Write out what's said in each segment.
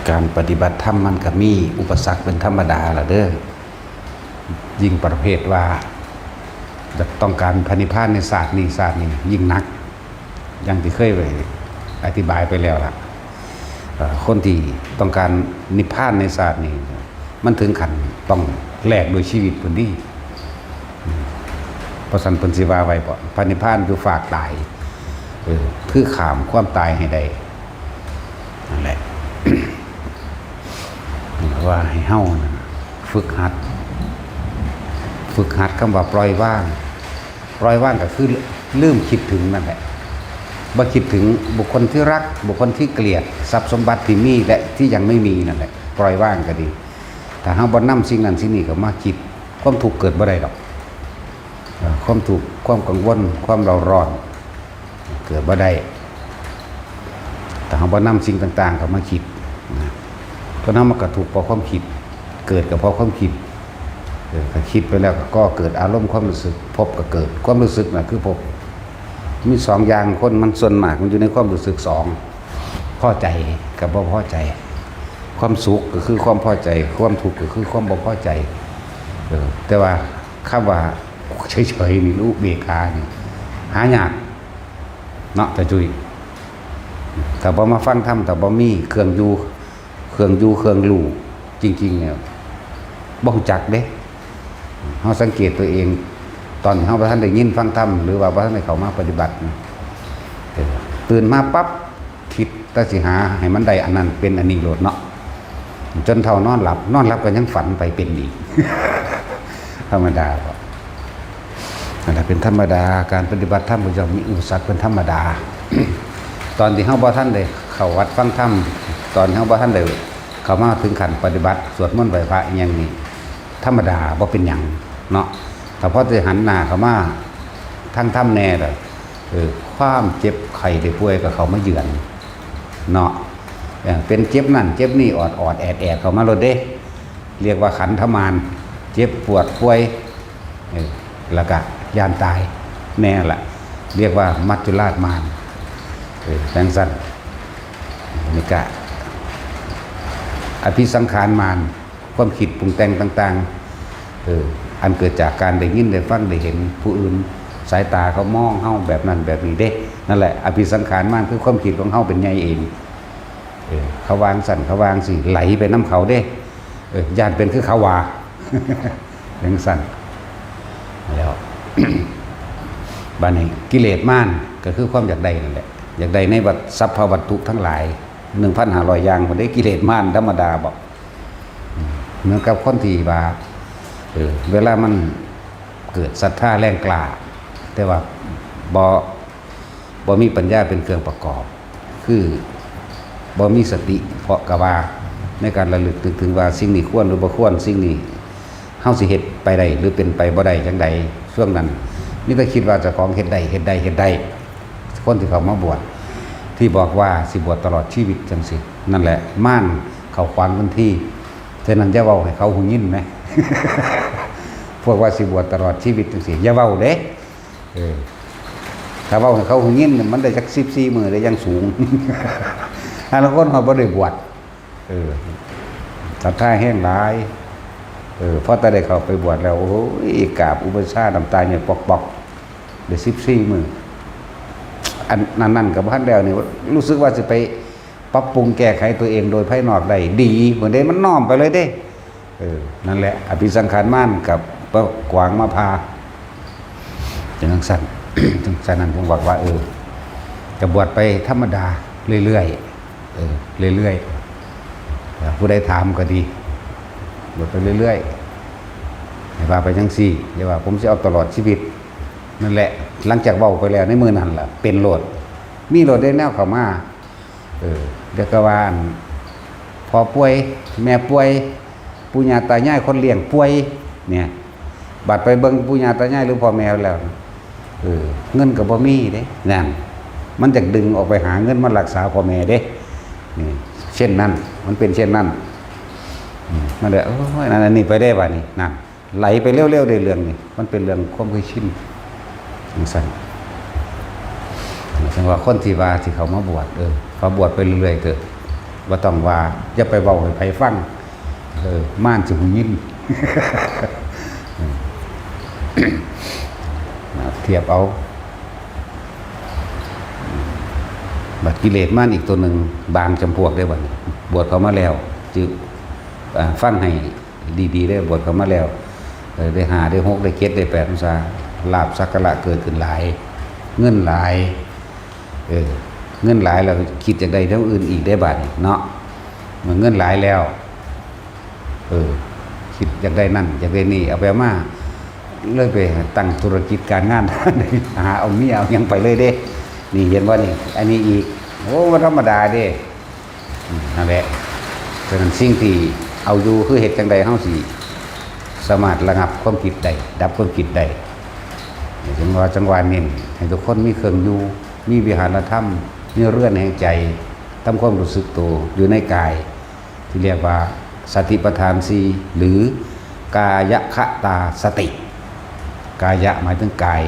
การปฏิบัติธรรมมันก็มีอุปสรรคเป็นธรรมดาล่ะเด้อยิ่งประเภทว่าต้องการพระนิพพานในศาสตร์นี้ยิ่งนักอย่างที่เคยไปอธิบายไปแล้วล่ะคนที่ต้องการนิพพานในศาสตร์นี้มันถึงขั้นต้องแลกโดยชีวิตเพิ่นนี่เพราะสันเพิ่นสิว่าไว้บ่พระนิพพานคือฝากตายคือข้ามความตายให้ได้นั่นแหละ ว่าให้เฮาฝึกหัดคำว่าปล่อยว่างก็คือลืมคิดถึงนั่นแหละบ่คิดถึงบุคคลที่รักบุคคลที่เกลียดทรัพย์สมบัติที่มีและที่ยังไม่มีนั่นแหละปล่อยว่างก็ดีแต่เฮาบ่นำสิ่งนั้นสิ่งนี้ก็มาคิดความทุกข์เกิดบ่ได้ดอกความทุกข์ความกังวลความเร่าร้อนเกิดบ่ได้แต่เฮาบ่นำสิ่งต่างๆเข้ามาคิดเพราะนั้นมันก็ถูกเพราะความคิดเกิดก็เพราะความคิดถ้าคิดไปแล้วก็เกิดอารมณ์ความรู้สึกพบก็เกิดความรู้สึกน่ะคือพบมีสองอย่างคนมันส่วนมากมันอยู่ในความรู้สึกสองพอใจกับบ่พอใจความสุขก็คือความพอใจความทุกข์ก็คือความบ่พอใจแต่ว่าคำว่าเฉยๆนี่รู้เบกานี่หายากเนาะแต่จุยแต่บ่มาฟังธรรมแต่บ่มีเครื่องอยู่เครื่องรู้จริงๆเนี่ยบ่รู้จักเด้เฮาสังเกตตัวเองตอนที่เฮาบ่ทันได้ยินฟังธรรมหรือว่าบ่ทันได้เข้ามาปฏิบัติตื่นมาปั๊บคิดแต่สิหาให้มันได้อันนั้นเป็นอันนี้โลดเนาะจนเท่านอนหลับก็ยังฝันไปเป็นอีก ธรรมดาบ่นั่นแหละเป็นธรรมดาการปฏิบัติธรรมก็ย่อมมีอุปสรรคเป็นธรรมดา ตอนที่เฮาบ่ทันได้เข้าวัดฟังธรรมตอนที่เฮาบ่ทันได้เข้ามาถึงขั้นปฏิบัติสวดมนต์ไหว้พระอย่างนี้ธรรมดาบ่เป็นหยังเนาะแต่พอจะหันหน้าเข้ามาทั้งธรรมแน่ล่ะความเจ็บไข้ได้ป่วยก็เข้ามาเยือนเนาะเป็นเจ็บนั่นเจ็บนี่ออดแอดเข้ามาโลดเด้เรียกว่าขันธมารเจ็บปวดป่วยแล้วก็ยานตายแน่ล่ะเรียกว่ามัจจุราชมารจังซั่นนี่ก็อภิสังขารมารความคิดปรุงแต่งต่างๆอันเกิดจากการได้ยินได้ฟังได้เห็นผู้อื่นสายตาเขามองเฮาแบบนั้นแบบนี้เด้นั่นแหละอภิสังขารมารคือความคิดของเฮาเป็นใหญ่เองเขาวางสั่นเขาวางสิไหลไปน้ำเขาเด้ญาติเป็นคือเขาว่า จังสั่นแล้ว บัดนี้กิเลสมารก็คือความอยากได้นั่นแหละอยากได้ในวัฏทรัพย์วัตถุทั้งหลาย 1,500 อย่างบ่ได้กิเลสมารธรรมดาบ่เหมือนกับคนที่ว่าเวลามันเกิดศรัทธาแรงกล้าแต่ว่าบ่มีปัญญาเป็นเครื่องประกอบคือบ่มีสติเพราะกะว่าในการระลึกถึงว่าสิ่งนี้ควรหรือบ่ควรสิ่งนี้เฮาสิเฮ็ดไปได้หรือเป็นไปบ่ได้จังใดช่วงนั้นมีแต่คิดว่าเจ้าของเฮ็ดได้คนที่เขามาบวชที่บอกว่าสิบวชตลอดชีวิตจังสินั่นแหละม่านเขาขวางพื้นที่ฉะนั้นอย่าเว้าให้เขาหูยินนะ พวกว่าสิบวชตลอดชีวิตจังสิอย่าเว้าเด้ถ้าเว้าให้เขาหูยินมันได้จัก14มื้อได้ยังสูง อันนั้นคนเขาบ่ได้บวชศรัทธาแห้งหลายพอแต่ได้เข้าไปบวชแล้วโอ้ยกราบอุปชฌาย์น้ำตาเนี่ยปอกๆได้14มื้ออันนั้นกับพันแล้วนี่รู้สึกว่าจะไปปรับปรุงแก้ไขตัวเองโดยภายนอกได้ดีเหมือนได้มันน้อมไปเลยเด้นั่นแหละอภิสังขารม่านกับกวางมาพาจังสั่น จังสั่นนั้นผมบอกว่าจะบวชไปธรรมดาเรื่อยๆผู้ใดถามก็ดีบวชไปเรื่อยๆให้ว่าไปจังซี่อย่าว่าผมจะเอาตลอดชีวิตนั่นแหละหลังจากเว้าไปแล้วในมือนั่นล่ะเป็นโลดมีโลดได้แนวเข้ามาเดี๋ยวก็ว่าพอป่วยแม่ป่วยปู่ย่าตายายคนเลี้ยงป่วยเนี่ยบัดไปเบิ่งปู่ย่าตายายหรือพ่อแม่แล้วเงินก็บ่มีเด้นั่นมันจะดึงออกไปหาเงินมารักษาพ่อแม่เด้นี่เช่นนั้นมันเป็นเช่นนั้นมันเลยโอ้ยนั่นนี่ไปได้บ่นี่นั่นไหลไปเร็วๆได้เรื่องนี่มันเป็นเรื่องความเคยชินสั่นจังว่าคนที่ว่าที่เขามาบวชเขาบวชไปเรื่อยๆเถอะ ว่าต้องว่าอย่าไปเว้าให้ไผฟังม่านสิหูยิน เทียบเอาบัดกิเลสม่านอีกตัวหนึ่งบางจำพวกได้บัดบวชเขามาแล้วจึงฟังให้ดีๆได้บวชเขามาแล้วได้5ได้6ได้7ได้8พรรษาลาภสักการะเกิดขึ้นหลายเงินหลายเงินหลายเราคิดจากใดเท่าอื่นอีกได้บัดเนาะเมื่อเงินหลายแล้วคิดอยากได้นั่นอยากได้นี่เอาไปมาเลยไปตั้งธุรกิจการงาน หาเอาเมียเอายังไปเลยเด้นี่เห็นว่านี่อันนี้อีกโอ้มันธรรมดาเด้นั่นแหละฉะนั้นสิ่งที่เอาอยู่คือเหตุจังใดเฮาสิสามารถระงับความคิดได้ดับความคิดได้ถึงว่าจังหวะนี้ให้ทุกคนมีเครื่องอยู่มีวิหารธรรมมีเรือนแห่งใจทำความรู้สึกตัวอยู่ในกายที่เรียกว่าสติปัฏฐาน4หรือกายคตาสติกายะหมายถึงกาย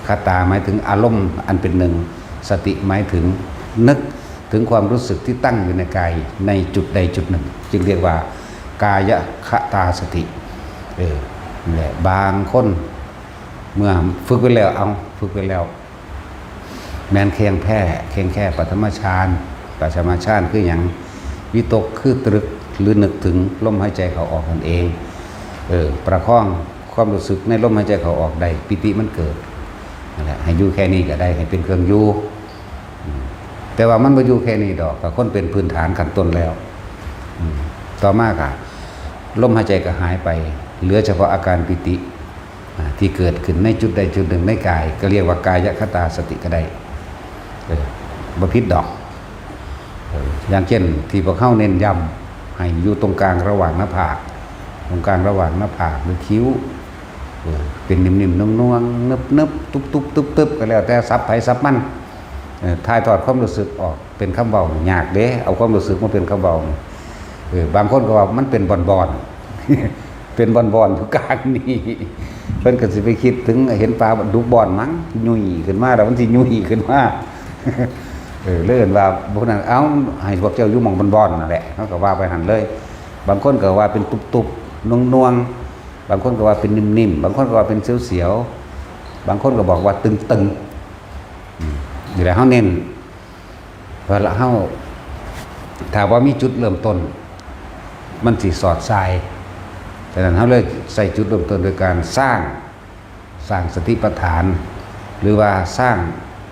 คตาหมายถึงอารมณ์อันเป็นหนึ่งสติหมายถึงนึกถึงความรู้สึกที่ตั้งอยู่ในกายในจุดใดจุดหนึ่งจึงเรียกว่ากายคตาสตินี่แหละบางคนเมื่อฝึกไปแล้วฝึกไปแล้วแม้นเคียงแค่ปฐมฌานคืออย่างวิตกคือตรึกหรือนึกถึงลมหายใจเขาออกนั่นเองประคองความรู้สึกในลมหายใจเขาออกได้ปิติมันเกิดนั่นแหละให้อยู่แค่นี้ก็ได้ให้เป็นเครื่องอยู่แต่ว่ามันบ่อยู่แค่นี้ดอกกับคนเป็นพื้นฐานขั้นต้นแล้วต่อมาค่ะลมหายใจก็หายไปเหลือเฉพาะอาการปิติที่เกิดขึ้นในจุดใดจุดหนึ่งในกายก็เรียกว่ากายคตาสติก็ได้บ่ผิดดอกอย่างเช่นที่พวกเข้าเน้นย้ำให้อยู่ตรงกลางระหว่างหน้าผากตรงกลางระหว่างหน้าผากหรือคิ้วเป็นนิ่มๆนุ่งๆนึบๆตุ๊บๆก็แล้วแต่ซับไผซับมันถ่ายทอดความรู้สึกออกเป็นคำเบายากเด้เอาความรู้สึกมาเป็นคำเบาบางคนก็ว่ามันเป็นบอนๆ เป็นบอนๆอยู่กลางนี่เพิ่นก็สิไปคิดถึงเห็นปลาดุกบอนมั้งยุ่ยขึ้นมาแล้วมันสิยุ่ยขึ้นมาเลื่อนว่าพวกนั้นให้พวกเจ้าอยู่หม่องบอนๆนั่นแหละเขาก็ว่าไปหั่นเลยบางคนก็ว่าเป็นตุบๆนวงๆบางคนก็ว่าเป็นนิ่มๆบางคนก็ว่าเป็นเสียวๆบางคนก็บอกว่าตึงๆนี่แหละเฮาเน้นว่าเฮาถ้าว่ามีจุดเริ่มต้นมันสิสอดทรายฉะนั้นเฮาเลยใส่จุดเริ่มต้นโดยการสร้างสติปัฏฐานหรือว่าสร้าง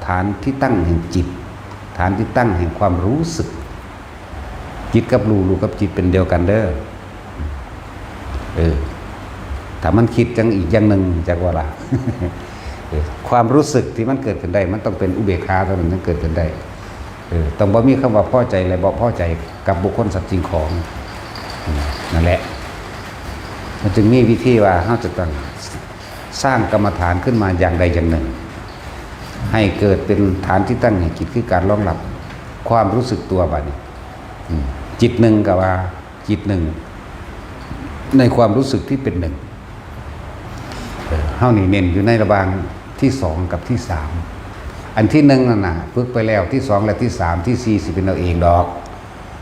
ฐานที่ตั้งแห่งจิตฐานที่ตั้งแห่งความรู้สึกจิตกับรู้กับจิตเป็นเดียวกันเด้อถ้ามันคิดจังอีกอย่างหนึ่งจากว่าล่ะ ความรู้สึกที่มันเกิดขึ้นได้มันต้องเป็นอุเบกขาเท่านั้นถึงเกิดขึ้นได้ต้องบ่มีคำว่าพอใจและบ่พอใจกับบุคคลสัตว์สิ่งของนั่นแหละมันจึงมีวิธีว่าเราจะต้องสร้างกรรมฐานขึ้นมาอย่างใดอย่างหนึ่งให้เกิดเป็นฐานที่ตั้งแห่งจิตคือการรองรับความรู้สึกตัวบัดนี้จิตหนึ่งกับว่าจิตหนึ่งในความรู้สึกที่เป็นหนึ่งเฮานี่เน้นอยู่ในระหว่างที่2กับที่3อันที่1นั่นน่ะฝึกไปแล้วที่2และที่3ที่4สิเป็นเอาเองดอก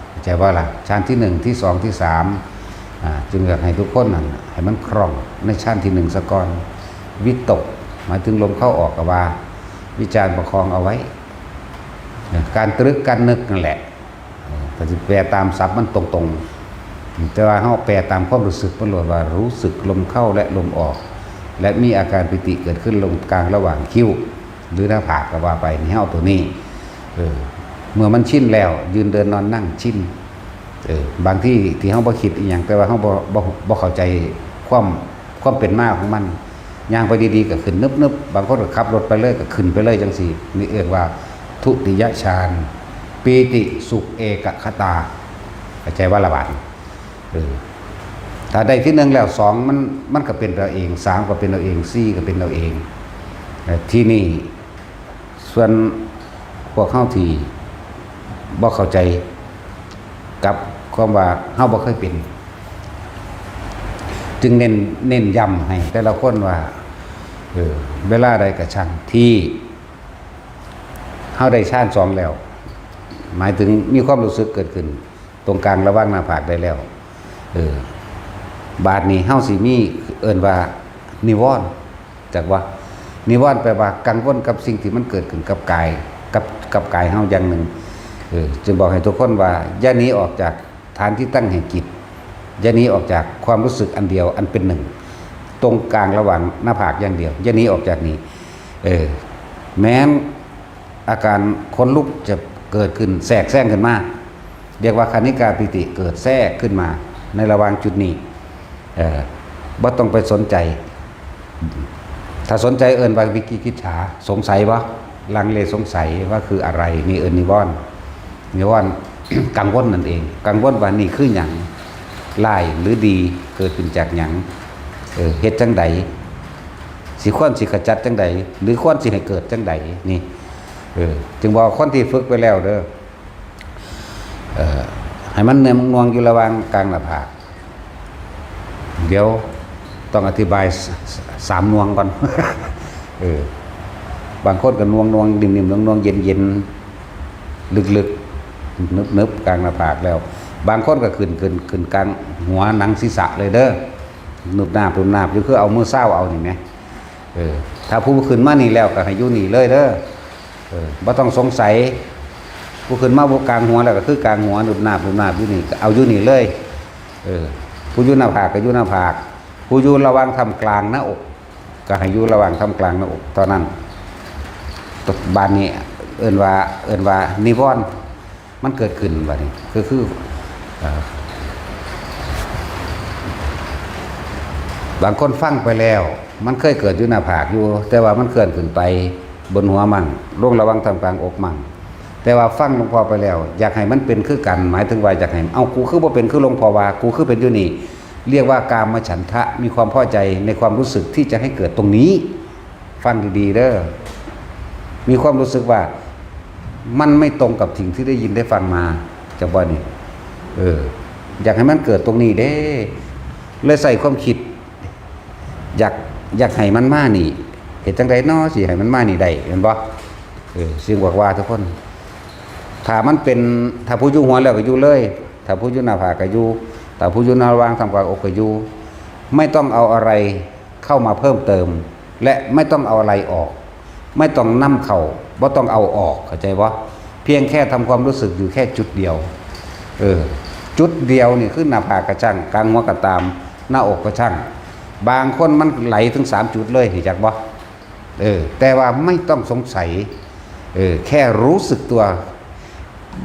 เข้าใจว่าล่ะชั้นที่1ที่2ที่3จึงอยากให้ทุกคนนั่นให้มันคล่องในชั้นที่1ซะก่อนวิตกหมายถึงลมเข้าออกกับว่าวิจารณ์ประคองเอาไว้การตรึกการนึกนั่นแหละแต่จะแปลตามศัพท์มันตรงๆแต่ว่าเฮาแปลตามความรู้สึกมันเลยว่ารู้สึกลมเข้าและลมออกและมีอาการปิติเกิดขึ้นลงกลางระหว่างคิ้วหรือหน้าผากก็ว่าไปนี่เฮาตัวนี้เมื่อมันชินแล้วยืนเดินนอนนั่งชินบางที่เฮาบ่คิดอีหยังแต่ว่าเฮาบ่เข้าใจความเป็นมาของมันย่างไปดีๆก็ขึ้นนึบๆบางคนก็ขับรถไปเลยก็ขึ้นไปเลยจังซี่นี่เรียกว่าทุติยฌานปีติสุขเอกคตาเข้าใจว่าละบาดถ้าได้ที่1แล้ว2มันก็เป็นเราเอง3ก็เป็นเราเอง4ก็เป็นเราเองที่นี่ส่วนพวกเฮาที่บ่เข้าใจกับความว่าเฮาบ่เคยเป็นจึงเน้นย้ำให้แต่ละคนว่าเวลาใดก็ช่างที่เฮาได้ฌาน2แล้ว หมายถึงมีความรู้สึกเกิดขึ้นตรงกลางระหว่างหน้าผากได้แล้วบาดนี้เฮาสิมีเอิ้นว่านิวรณ์จากว่านิวรณ์แปลว่ากังวลกับสิ่งที่มันเกิดขึ้นกับกายกับกายเฮาอย่างหนึ่งจึงบอกให้ทุกคนว่าอย่าหนีออกจากฐานที่ตั้งแห่งจิตอย่าหนีออกจากความรู้สึกอันเดียวอันเป็นหนึ่งตรงกลางระหว่างหน้าผากอย่างเดียวอย่าหนีออกจากนี้แม้นอาการขนลุกจะเกิดขึ้นแทรกแซงขึ้นมาเรียกว่าคณิกาปิติเกิดแทรกขึ้นมาในระหว่างจุดนี้บ่ต้องไปสนใจถ้าสนใจเอิ้นว่าวิกิกิจฉาสงสัยบ่ลังเลสงสัยว่าคืออะไรนี่เอิ้นนิวรณ์กังวลนั่นเองกังวลว่านี่คือหยังร้ายหรือดีเกิดขึ้นจากหยังเฮ็ดจังใดสิควรสิขจัดจังใดหรือควรสิให้เกิดจังใดนี่จึงบอกคนที่ฝึกไปแล้วเด้อให้มันเนืองนวงอยู่ระหว่างกลางหน้าผากเดี๋ยวต้องอธิบาย3นวงก่อนบางคนก็นวงนิ่มๆนวงเย็นลึกๆนึบกลางหน้าผากแล้วบางคนก็ขึ้นกลางหัวหนังศีรษะเลยเด้อนุบหน้าอยู่คือเอามือเศร้าเอานี่แหมถ้าผู้ขึ้นมานี่แล้วก็ให้อยู่นี่เลยเด้อบ่ต้องสงสัยผู้ขึ้นมาบกลางหัวแล้วก็คือกลางหัวนุบหน้าอยู่นี่ก็เอาอยู่นี่เลยผู้อยู่หน้าผากก็อยู่หน้าผากผู้อยู่ระหว่างทำกลางหน้าอกก็ให้อยู่ระหว่างทำกลางหน้าอกเท่านั้นบานนี้เอิ้นว่านิวรณ์มันเกิดขึ้นบัดนี้คือบางคนฟังไปแล้วมันเคยเกิดอยู่หน้าผากอยู่แต่ว่ามันเคลื่อนขึ้นไปบนหัวมั่งลงระหว่างทำกลางอกมั่งแต่ว่าฟังหลวงพ่อไปแล้วอยากให้มันเป็นคือกันหมายถึงว่าอยากให้เอากูคือบ่เป็นคือหลวงพ่อว่ากูคือเป็นอยู่นี่เรียกว่ากามฉันทะมีความพอใจในความรู้สึกที่จะให้เกิดตรงนี้ฟังดีๆเด้อมีความรู้สึกว่ามันไม่ตรงกับสิ่งที่ได้ยินได้ฟังมาจากบ่นี่อยากให้มันเกิดตรงนี้เด้เลยใส่ความคิดอยากให้มันมานี่เฮ็ดจังได๋น้อสิให้มันมานี่ได้เห็นบ่ซึ่งบอกว่าทุกคนถ้ามันเป็นถ้าผู้อยู่หัวแล้วก็อยู่เลยถ้าผู้อยู่หน้าผากก็อยู่แต่ผู้อยู่หน้าระหว่างทำกลางอกก็อยู่ไม่ต้องเอาอะไรเข้ามาเพิ่มเติมและไม่ต้องเอาอะไรออกไม่ต้องนำเข้าบ่ต้องเอาออกเข้าใจบ่เพียงแค่ทำความรู้สึกอยู่แค่จุดเดียวจุดเดียวนี่คือหน้าผากกระช่างกลางหัวก็ตามหน้าอกก็ช่างบางคนมันไหลถึง3จุดเลยเห็นจักบ่แต่ว่าไม่ต้องสงสัยแค่รู้สึกตัว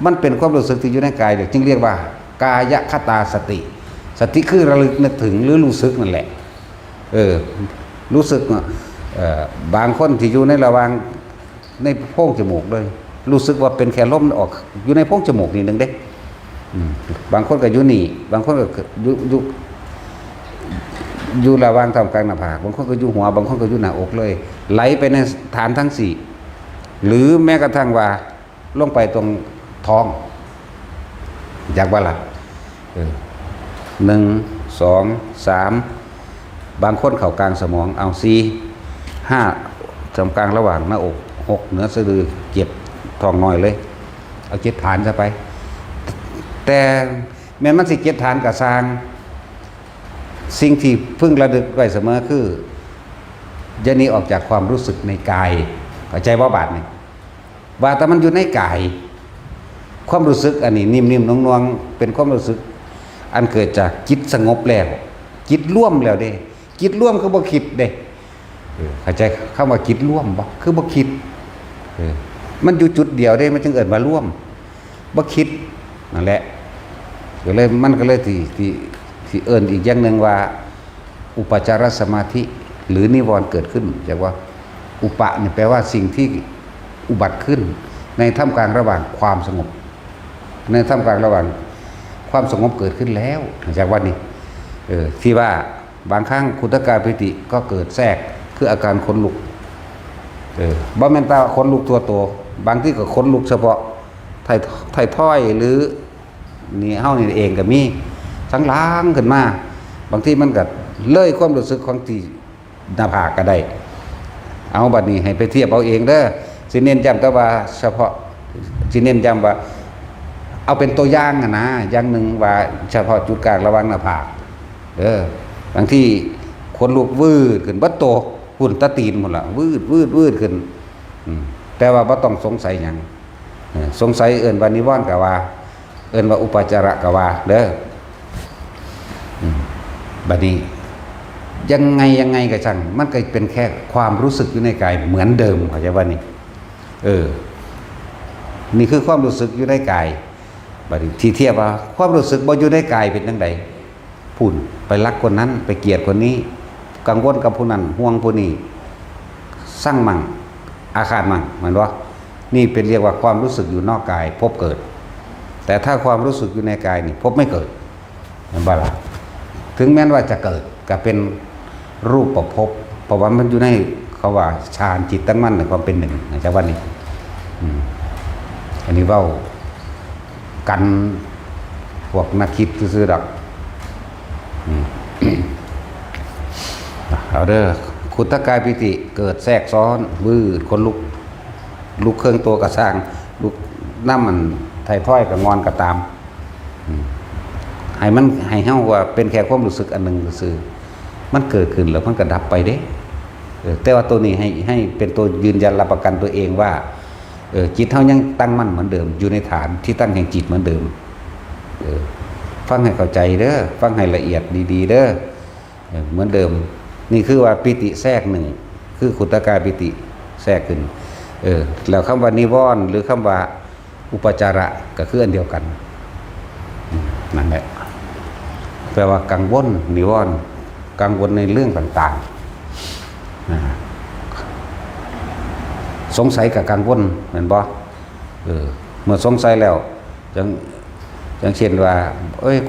มันเป็นความรู้สึกที่อยู่ในกายจึงเรียกว่ากายคตาสติคือระลึกนึกถึงหรือรู้สึกนั่นแหละรู้สึกบางคนที่อยู่ในระหว่างในโพรงจมูกเลยรู้สึกว่าเป็นแค่ลมออกอยู่ในโพรงจมูกนี่นึงเด้บางคนก็อยู่นี่บางคนก็อยู่ระหว่างทำกลางหน้าผากบางคนก็อยู่หัวบางคนก็อยู่หน้าอกเลยไหลไปในฐานทั้ง4หรือแม้กระทั่งว่าลงไปตรงท้องอยากว่าล่ะ1 2 3บางคนเข้ากลางสมองเอา4 5ทำกลางระหว่างหน้าอก6เหนือสะดือ7ท้องน้อยเลยเอา7ฐานซะไปแต่แม้มันสิ7ฐานก็สร้างสิ่งที่พึงระลึกไว้เสมอคืออย่าหนีออกจากความรู้สึกในกายเข้าใจบ่บาดนี่ว่าแต่มันอยู่ในกายความรู้สึกอันนี้นิ่มๆนวลๆเป็นความรู้สึกอันเกิดจากจิตสงบแล้วจิตร่วมแล้วเด้จิตร่วมคือบ่คิดเด้เข้าใจคำว่าจิตร่วมบ่คือบ่คิดมันอยู่จุดเดียวเด้มันจึงเอิ้นว่าร่วมบ่คิดนั่นแหละมันก็เลยที่เอิ้นอีกอย่างนึงว่าอุปจารสมาธิหรือนิวรณ์เกิดขึ้นจากว่าอุปะนี่แปลว่าสิ่งที่อุบัติขึ้นในท่ามกลางระหว่างความสงบในท่ามกลางระหว่างความสงบเกิดขึ้นแล้วจากวันนี้ที่ว่าบางครั้งคุตกาปิติก็เกิดแทรกคืออาการขนลุกบ่แม่นตาขนลุกตัวโตบางที่ก็ขนลุกเฉพาะไทยถ้อยหรือนี่เฮานี่เองก็มีทั้งล้างขึ้นมาบางที่มันก็เลยความรู้สึกของที่หน้าผากก็ได้เอาบัดนี้ให้ไปเทียบเอาเองเด้อสิเน้นย้ำแต่ว่าเฉพาะสิเน้นย้ำว่า เอาเป็นตัวอย่างนะอย่างหนึ่งว่าเฉพาะจุดกลางระหว่างหน้าผากบางที่คนลุกวืดขึ้นบัดโตหุ่นตะตีนหมดละวืดขึ้นแต่ว่าบ่ต้องสงสัยหยังสงสัยเอิ้นว่านิวรณ์ก็ว่าเอิ้นว่าอุปาจาระก็ว่าเด้อบัดนี้ยังไงก็ช่างมันก็เป็นแค่ความรู้สึกอยู่ในกายเหมือนเดิมเข้าใจว่านี่นี่คือความรู้สึกอยู่ในกายบัดนี้ที่เทียบว่าความรู้สึกบ่อยู่ในกายเป็นจังไดพูดไปรักคนนั้นไปเกลียดคนนี้กังวลกับผู้นั้นห่วงผู้นี้สร้างมั่งอาฆาตมั่งเหมือนว่านี่เป็นเรียกว่าความรู้สึกอยู่นอกกายพบเกิดแต่ถ้าความรู้สึกอยู่ในกายนี่พบไม่เกิดเห็นบ่ล่ะถึงแม้ว่าจะเกิดก็เป็นรูปประพบเพราะว่ามันอยู่ในเขาว่าฌานจิตตั้งมั่นในความเป็นหนึ่งนะครับว่านี่อันนี้เว้ากันพวกนักคิดซื่อๆดอกเอาเด้อขุทกายปิติเกิดแทรกซ้อนวืดคนลุกเครื่องตัวกระสร้างลุกน้ำมันไทยถ้อยกับงอนกับตามให้เฮาว่าเป็นแค่ความรู้สึกอันหนึ่งซื่อมันเกิดขึ้นแล้วมันก็ดับไปเด้แต่ว่าตัวนี้ให้เป็นตัวยืนยันรับประกันตัวเองว่าจิตเฮายังตั้งมั่นเหมือนเดิมอยู่ในฐานที่ตั้งแห่งจิตเหมือนเดิมฟังให้เข้าใจเด้อฟังให้ละเอียดดีๆเด้อเหมือนเดิมนี่คือว่าปิติแทรกหนึ่งคือขุทกายปิติแทรกขึ้นแล้วคำว่านิวรณ์หรือคำว่าอุปจาระก็คืออันเดียวกันนั่นแหละแปลว่ากังวลนิวรณ์กังวลในเรื่องต่างๆสงสัยกับกังวลเหมือนบ่เมื่อสงสัยแล้วจังเช่นว่า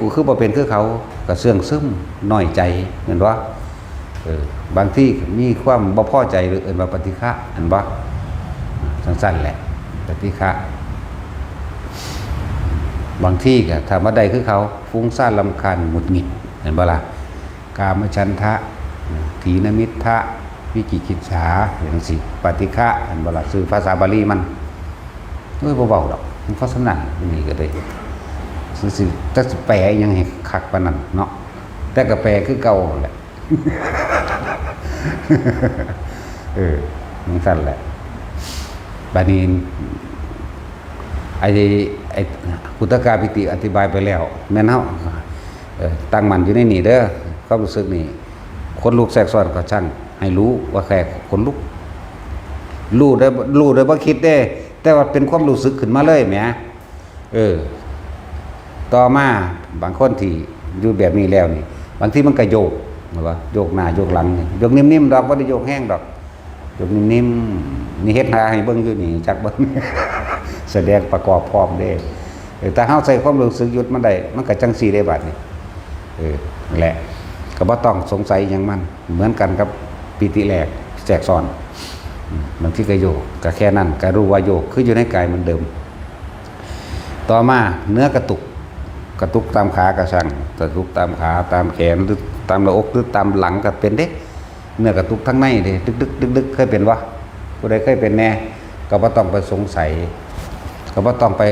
กูคือบ่เป็นคือเขาก็เสื่องซึมน้อยใจเหมือนบ่บางที่มีความบ่พอใจหรือว่าปฏิฆะเห็นบ่สั้นๆแหละปฏิฆะบางที่ก็ถ้ามาได้คือเขาฟุ้งซ่านรำคาญหงุดหงิดเห็นบ่ล่ะกามฉันทะถีนมิทธะวิจิกิจฉาอย่างสิปฏิฆะเห็นบ่ล่ะสื่อภาษาบาลีมันบ่เบาดอกมันเพราะฉะนั้นนี่ก็ได้ซื่อๆแต่แปลยังให้คักปานนั้นเนาะแต่ก็แปลคือเก่าแหละมันสั้นแหละบานี้ไอ้ขุทกายปิติอธิบายไปแล้วแม่นเฮาตั้งมั่นอยู่ในนี่เด้อความรู้สึกนี่คนลุกแทรกซ้อนก็ช่างให้รู้ว่าแค่คนลุกรู้ได้บ่คิดได้แต่ว่าเป็นความรู้สึกขึ้นมาเลยแหมต่อมาบางคนที่อยู่แบบนี้แล้วนี่บางทีมันก็โยกว่าโยกหน้าโยกหลังโยกนิ่มๆดอกบ่ได้โยกแห้งดอกโยกนิ่มๆนี่เฮ็ดหาให้เบิ่งอยู่นี่จักเบิ่ง แสดงประกอบพร้อมเด้แต่เฮาใส่ความรู้สึกหยุดมันได้มันก็จังซี่ได้บัดนี้นั่นแหละก็บ่ต้องสงสัยหยังมันเหมือนกันกับปิติแรกแทรกซ้อนบางทีก็โยกก็แค่นั้นก็รู้ว่าโยกคืออยู่ในกายเหมือนเดิมต่อมาเนื้อกระตุกตามขากระชังกระตุกตามขาตามแขนหรือตามหน้าอกหรือตามหลังก็เป็นเด้เนื้อกระตุกทั้งในเด้ดึกเคยเป็นวะผู้ใดเคยเป็นแน่ก็บ่ต้องไปสงสัยก็บ่ต้องไป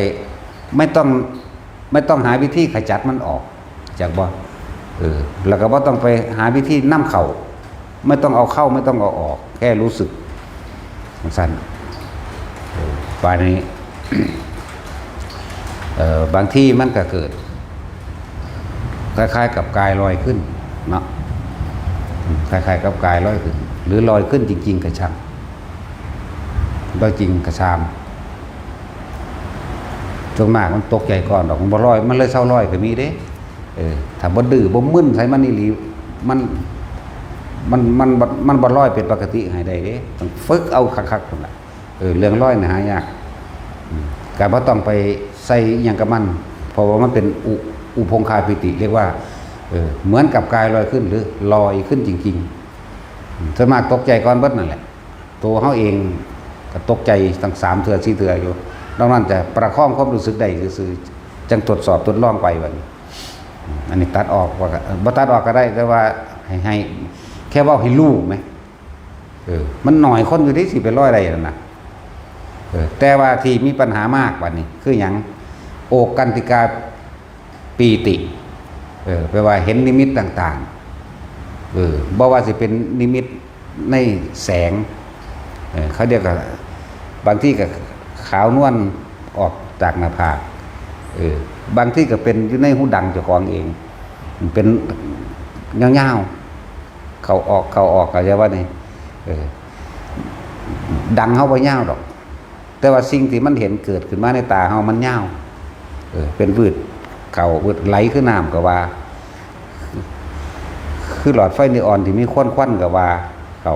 ไม่ต้องหาวิธีขจัดมันออกจากบ่แล้วก็บ่ต้องไปหาวิธีนำเข้าไม่ต้องเอาเข้าไม่ต้องเอาออกแค่รู้สึกสั้นป่านนี้ บางที่มันก็เกิดคล้ายๆกับกายลอยขึ้นเนาะคล้ายๆกับกายลอยขึ้นหรือลอยขึ้นจริงๆกระชังลอยจริงกระชามจงมากมันตกใจก่อนดอกมันบ่ลอยมันเลยเศร้าลอยก็มีเด้ถ้าบ่ดื้อบ่มึนใส่มันนี่หลีมันบ่ลอยเป็นปกติให้ได้เด้ต้องฝึกเอาคักๆพุ่นน่ะเรื่องลอยน่ะหายากก็บ่ต้องไปใส่หยังกับมันเพราะว่ามันเป็นอุพงคาปิติเรียกว่าเหมือนกับกายลอยขึ้นหรือลอยขึ้นจริงๆส่วนมากตกใจก่อนเบิดนั่นแหละตัวเฮาเองก็ตกใจตั้ง3เทื่อ4เทื่ออยู่นอกนั้นจะประคองความรู้สึกได้ซื่อๆจังตรวจสอบทดลองไปบัดนี้อันนี้ตัดออกว่าบ่ตัดออกก็ได้แต่ว่าให้แค่เว้าให้รู้มั้ยมันน้อยคนอยู่ที่สิไปร้อยได้นั่นน่ะแต่ว่าที่มีปัญหามากบัดนี้คือหยัง โอกันติกาปีติแปลว่าเห็นนิมิตต่างๆบ่ว่าสิเป็นนิมิตในแสงเขาเรียกว่าบางที่ก็ขาวนวลออกจากหน้าผากบางที่ก็เป็นอยู่ในหูดังเจ้าของเองเป็นเงาๆเขาออกก็จะว่านี่ดังเฮาบ่ยาวดอกแต่ว่าสิ่งที่มันเห็นเกิดขึ้นมาในตาเฮามันยาวเป็นวืดเขาวืดไหลขึ้นน้ำก็ว่าคือหลอดไฟนีออนที่มีควันก็ว่าเขา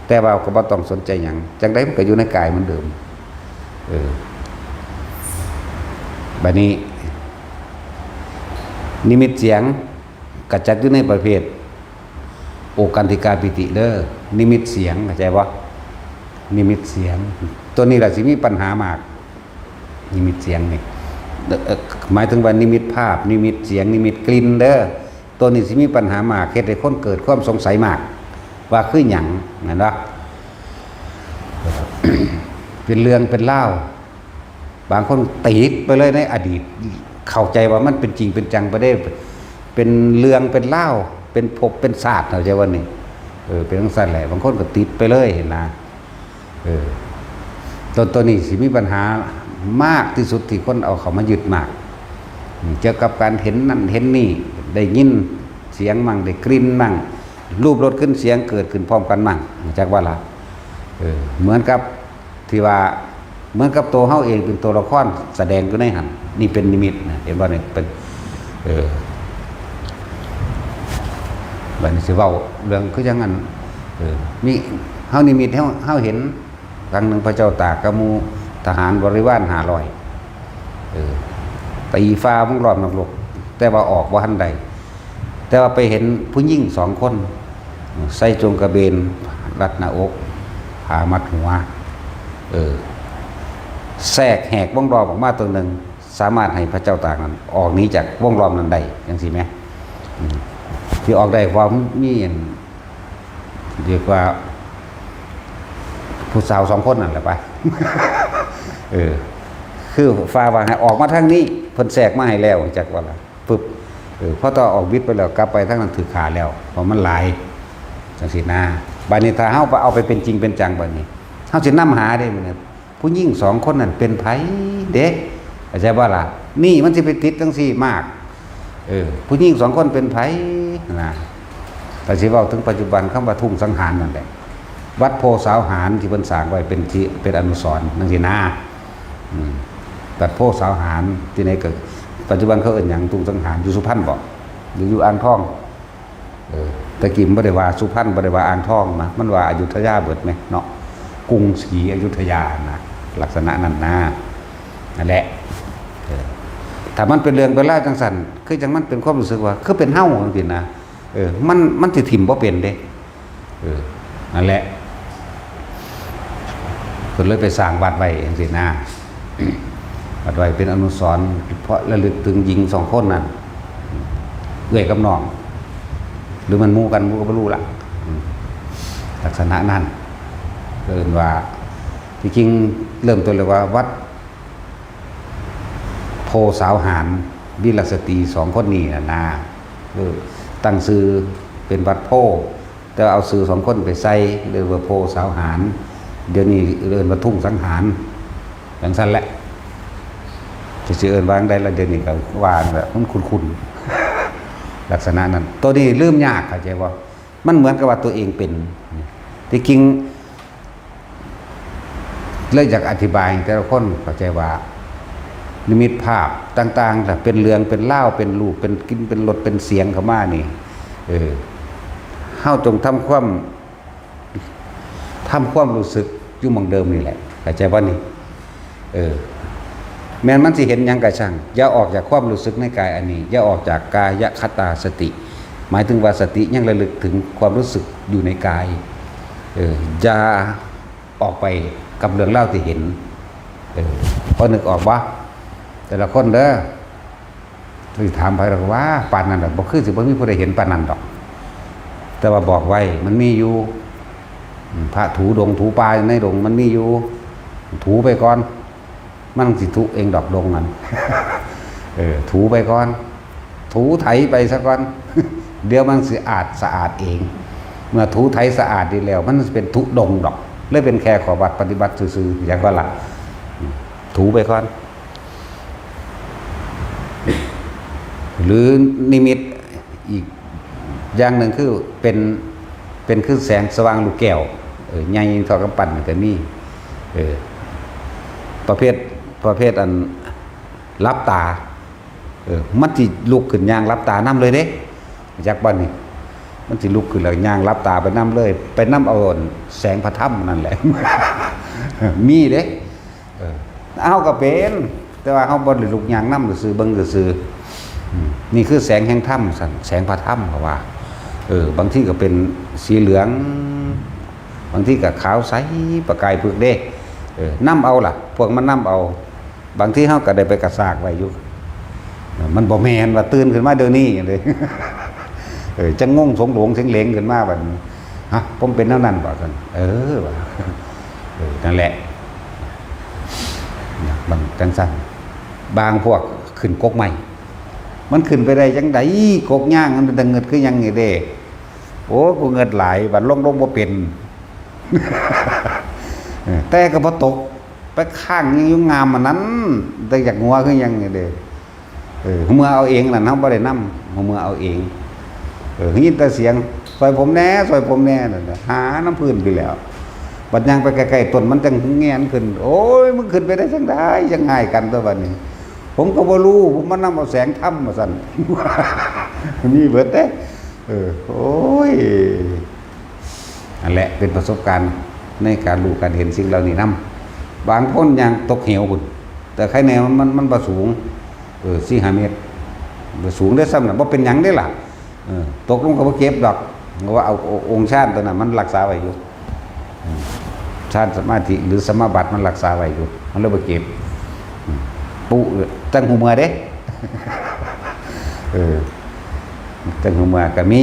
แต่ว่าก็บ่ต้องสนใจหยังจังได๋มันก็อยู่ในกายเหมือนเดิมบัดนี้นิมิตเสียงก็จัดอยู่ในประเภทโอกันติกาปิติเด้อนิมิตเสียงเข้าใจบ่นิมิตเสียงตัวนี้ล่ะสิมีปัญหามากนิมิตเสียงนี่หมายถึงว่านิมิตภาพนิมิตเสียงนิมิตกลิ่นเด้อตัวนี้สิมีปัญหามากเฮ็ดให้คนเกิดความสงสัยมากว่าคือหยังนั่นเนาะ เป็นเรื่องเป็นเล่าบางคนติดไปเลยในอดีตเข้าใจว่ามันเป็นจริงเป็นจังไปได้เป็นเรื่องเป็นเล่าเป็นภพเป็นศาสตร์เข้าใจว่านี่เป็นทั้งสั้นแหละบางคนก็ติดไปเลยเห็นนะตัวนี้สิมีปัญหามากที่สุดที่คนเอาเขามายึดมากเกี่ยวกับการเห็นนั่นเห็นนี่ได้ยินเสียงมั่งได้กลิ่นมั่งรูปรสขึ้นเสียงเกิดขึ้นพร้อมกันมั่งจากว่าละเหมือนกับที่ว่าเหมือนกับตัวเฮาเองเป็นตัวละครแสดงอยู่ในหันนี่เป็นนิมิตนะเห็นว่านี่เป็นบัดนี้สิเว้าเรื่องคือจังนั้นมีเฮานิมิตเฮาเห็นครั้งหนึ่งพระเจ้าตากกมูทหารบริวาร500ตีฟ้ามุ่งรอบนรกแต่ว่าออกบ่ทันใดแต่ว่าไปเห็นผู้หญิง2 คนใส่จงกระเบนรัดหน้าอกผ้ามัดหัวแทรกแหกวงล้อมออกมาตัวหนึ่งสามารถให้พระเจ้าตากนั้นออกนี้จากวงล้อมนั้นได้จังซี่แหมที่ออกได้ความมีเรียกว่าผู้สาว2 คนนั่นแหละไป คือฟ้าว่าให้ออกมาทางนี้เพิ่นแทรกมาให้แล้วจักว่าล่ะปึ๊บพอต่อออกวิทย์ไปแล้วกลับไปทางนั้นถือขาแล้วเพราะมันหลายจังซี่นะบัดนี้ถ้าเฮาเอาไปเป็นจริงเป็นจังบัดนี้เฮาสินำหาได้มื้อนี้ผู้หญิง2 คนนั่นเป็นไผเด้เข้าใจบ่ล่ะนี่มันสิไปติดจังซี่มากผู้หญิง2 คนเป็นไผนะแต่สิเว้าถึงปัจจุบันคำว่าทุ่งสังหารนั่นแหละวัดโพสาวหารที่เพิ่นสร้างไว้เป็นอนุสรณ์จังซี่นะวัดโพสาวหารที่ไหนก็ปัจจุบันเขาเอิ้นหยังทุ่งสังหารอยู่สุพรรณบ่หรืออยู่อ่างทองตะกี้บ่ได้ว่าสุพรรณบ่ได้ว่าอ่างทองนะมันว่าอยุธยาเบิดแม่เนาะกรุงศรีอยุธยานะลักษณะนั้นนะนั่นแหละถ้ามันเป็นเรื่องเป็นราวจังซั่นคือจังมันเป็นความรู้สึกว่าคือเป็นเฮาจังซี่นะมันสิถิ่มบ่เป็นเด้นั่นแหละเพิ่นเลยไปสร้างวัดไว้จังซี่นะวัดไว้เป็นอนุสรณ์เพราะระลึกถึงหญิง2 คนนั้นเอื้อยกับน้องหรือมันหมู่กันหมู่ก็บ่รู้ล่ะลักษณะนั้นเอิ้นว่าที่จริงเริ่มต้นเลยว่าวัดโพสาวหารวิรสตรี2 คนนี้นะตั้งชื่อเป็นวัดโพแต่เอาชื่อ2 คนไปใส่เรียกว่าโพสาวหารเดี๋ยวนี้เอิ้นว่าทุ่งสังหารจังซั่นแหละจะสิเอิ้นว่าจังได๋ล่ะเดี๋ยวนี้ก็ว่าแบบมันคุ้นๆลักษณะนั้นตัวนี้ลืมยากเข้าใจบ่มันเหมือนกับว่าตัวเองเป็นที่จริงเลยอยากอธิบายแต่ละคนเข้าใจว่านิมิตภาพต่างๆถ้าเป็นเรื่องเป็นเล่าเป็นรูปเป็นกลิ่นเป็นรสเป็นเสียงเข้ามานี่เฮาจงทำความรู้สึกอยู่หม่องเดิมนี่แหละเข้าใจบ่นี่แม้นมันสิเห็นหยังก็ช่างอย่าออกจากความรู้สึกในกายอันนี้อย่าออกจากกายคตาสติหมายถึงว่าสติยังระลึกถึงความรู้สึกอยู่ในกายอย่าออกไปกับเรื่องเล่าที่เห็นพอนึกออกบ่แต่ละคนเด้อที่ถามไปแล้วว่าปานนั้นดอกบ่คือสิบ่มีผู้ใดเห็นปานนั้นดอกแต่ว่าบอกไว้มันมีอยู่พระถูดงถูปลาในดงมันมีอยู่ถูไปก่อนมันสิถูเองดอกดงนั้น ถูไปก่อนถูไถไปซะก่อน เดี๋ยวมันสะอาดเอง เมื่อถูไถสะอาดดีแล้วมันเป็นทุดงดอกเลยเป็นแค่ขอบัตรปฏิบัติซื่อๆอย่างว่าละถูไปก่อนหรือนิมิตอีกอย่างหนึ่งคือเป็นคือแสงสว่างลูกแก้วใหญ่เท่ากับปั่นแต่มีประเภทอันรับตามันสิลุกขึ้นย่างรับตานํเลยเด้จากบ้านนี่มันสิลุกขึ้นแล้วย่างรับตาไปนํเลยไปนํเอาแสงพระธรรมนั่นแหละ มีเด้เอาก็เป็นแต่ว่าเฮาบ่ได้ลุกย่างนํซื่อเบิ่งซื่อนี่คือแสงแห่งธรรมสั่นแสงพระธรรมเขาว่าบางทีก็เป็นสีเหลืองบางทีก็ขาวใสประกายพึกเด้นำเอาล่ะพวกมันนำเอาบางทีเฮาก็ได้ไปกระซากไว้อยู่มันบ่แม่นว่าตื่นขึ้นมาเดี๋ยวนี้เลย จะงงสงหลงเสียงเหลงขึ้นมาบัดฮะผมเป็นเท่านั้นบ่ซั่นว่านั่นแหละมันจังซั่นบางพวกขึ้นกกใหม่มันขึ้นไปได้จังไดกกย่างมันเป็นตะเงิดคือยังไงเด้โอ้กูเงิดหลายบัดลงบ่เป็น แต่ก็บ่ตกไปข้างยังยุ่งงามมันนั้นแต่อยากงัวคือยังไงเด้เมื่อเอาเองล่ะเฮาบ่ได้นำเมื่อเอาเองยินแต่เสียงซอยผมแน่ซอยผมแน่นั่นน่ะหาน้ำพื้นไปแล้วบัดย่างไปใกล้ๆต้นมันจังแงนขึ้นโอ้ยมึงขึ้นไปได้จังได๋จังง่ายกันตัวบัดนี้ผมก็บ่รู้ผมมานำเอาแสงธรรมมาสั่น มีเบิดเด้โอ้ยนั่นแหละเป็นประสบการณ์ในการรู้การเห็นสิ่งเหล่านี้นำบางคนยังตกเหวพุ่นแต่ใครแนวมันบ่สูง4-5 เมตรบ่สูงได้ซ้ำน่ะบ่เป็นหยังได้ล่ะตกลงก็บ่เก็บดอกว่าเอาองค์ชาติตัวนั้นมันรักษาไว้อยู่ชาติสมาธิหรือสมาบัติมันรักษาไว้อยู่มันเลยบ่เก็บปุตั้งหูมือเด้ตั้งหูมือก็มี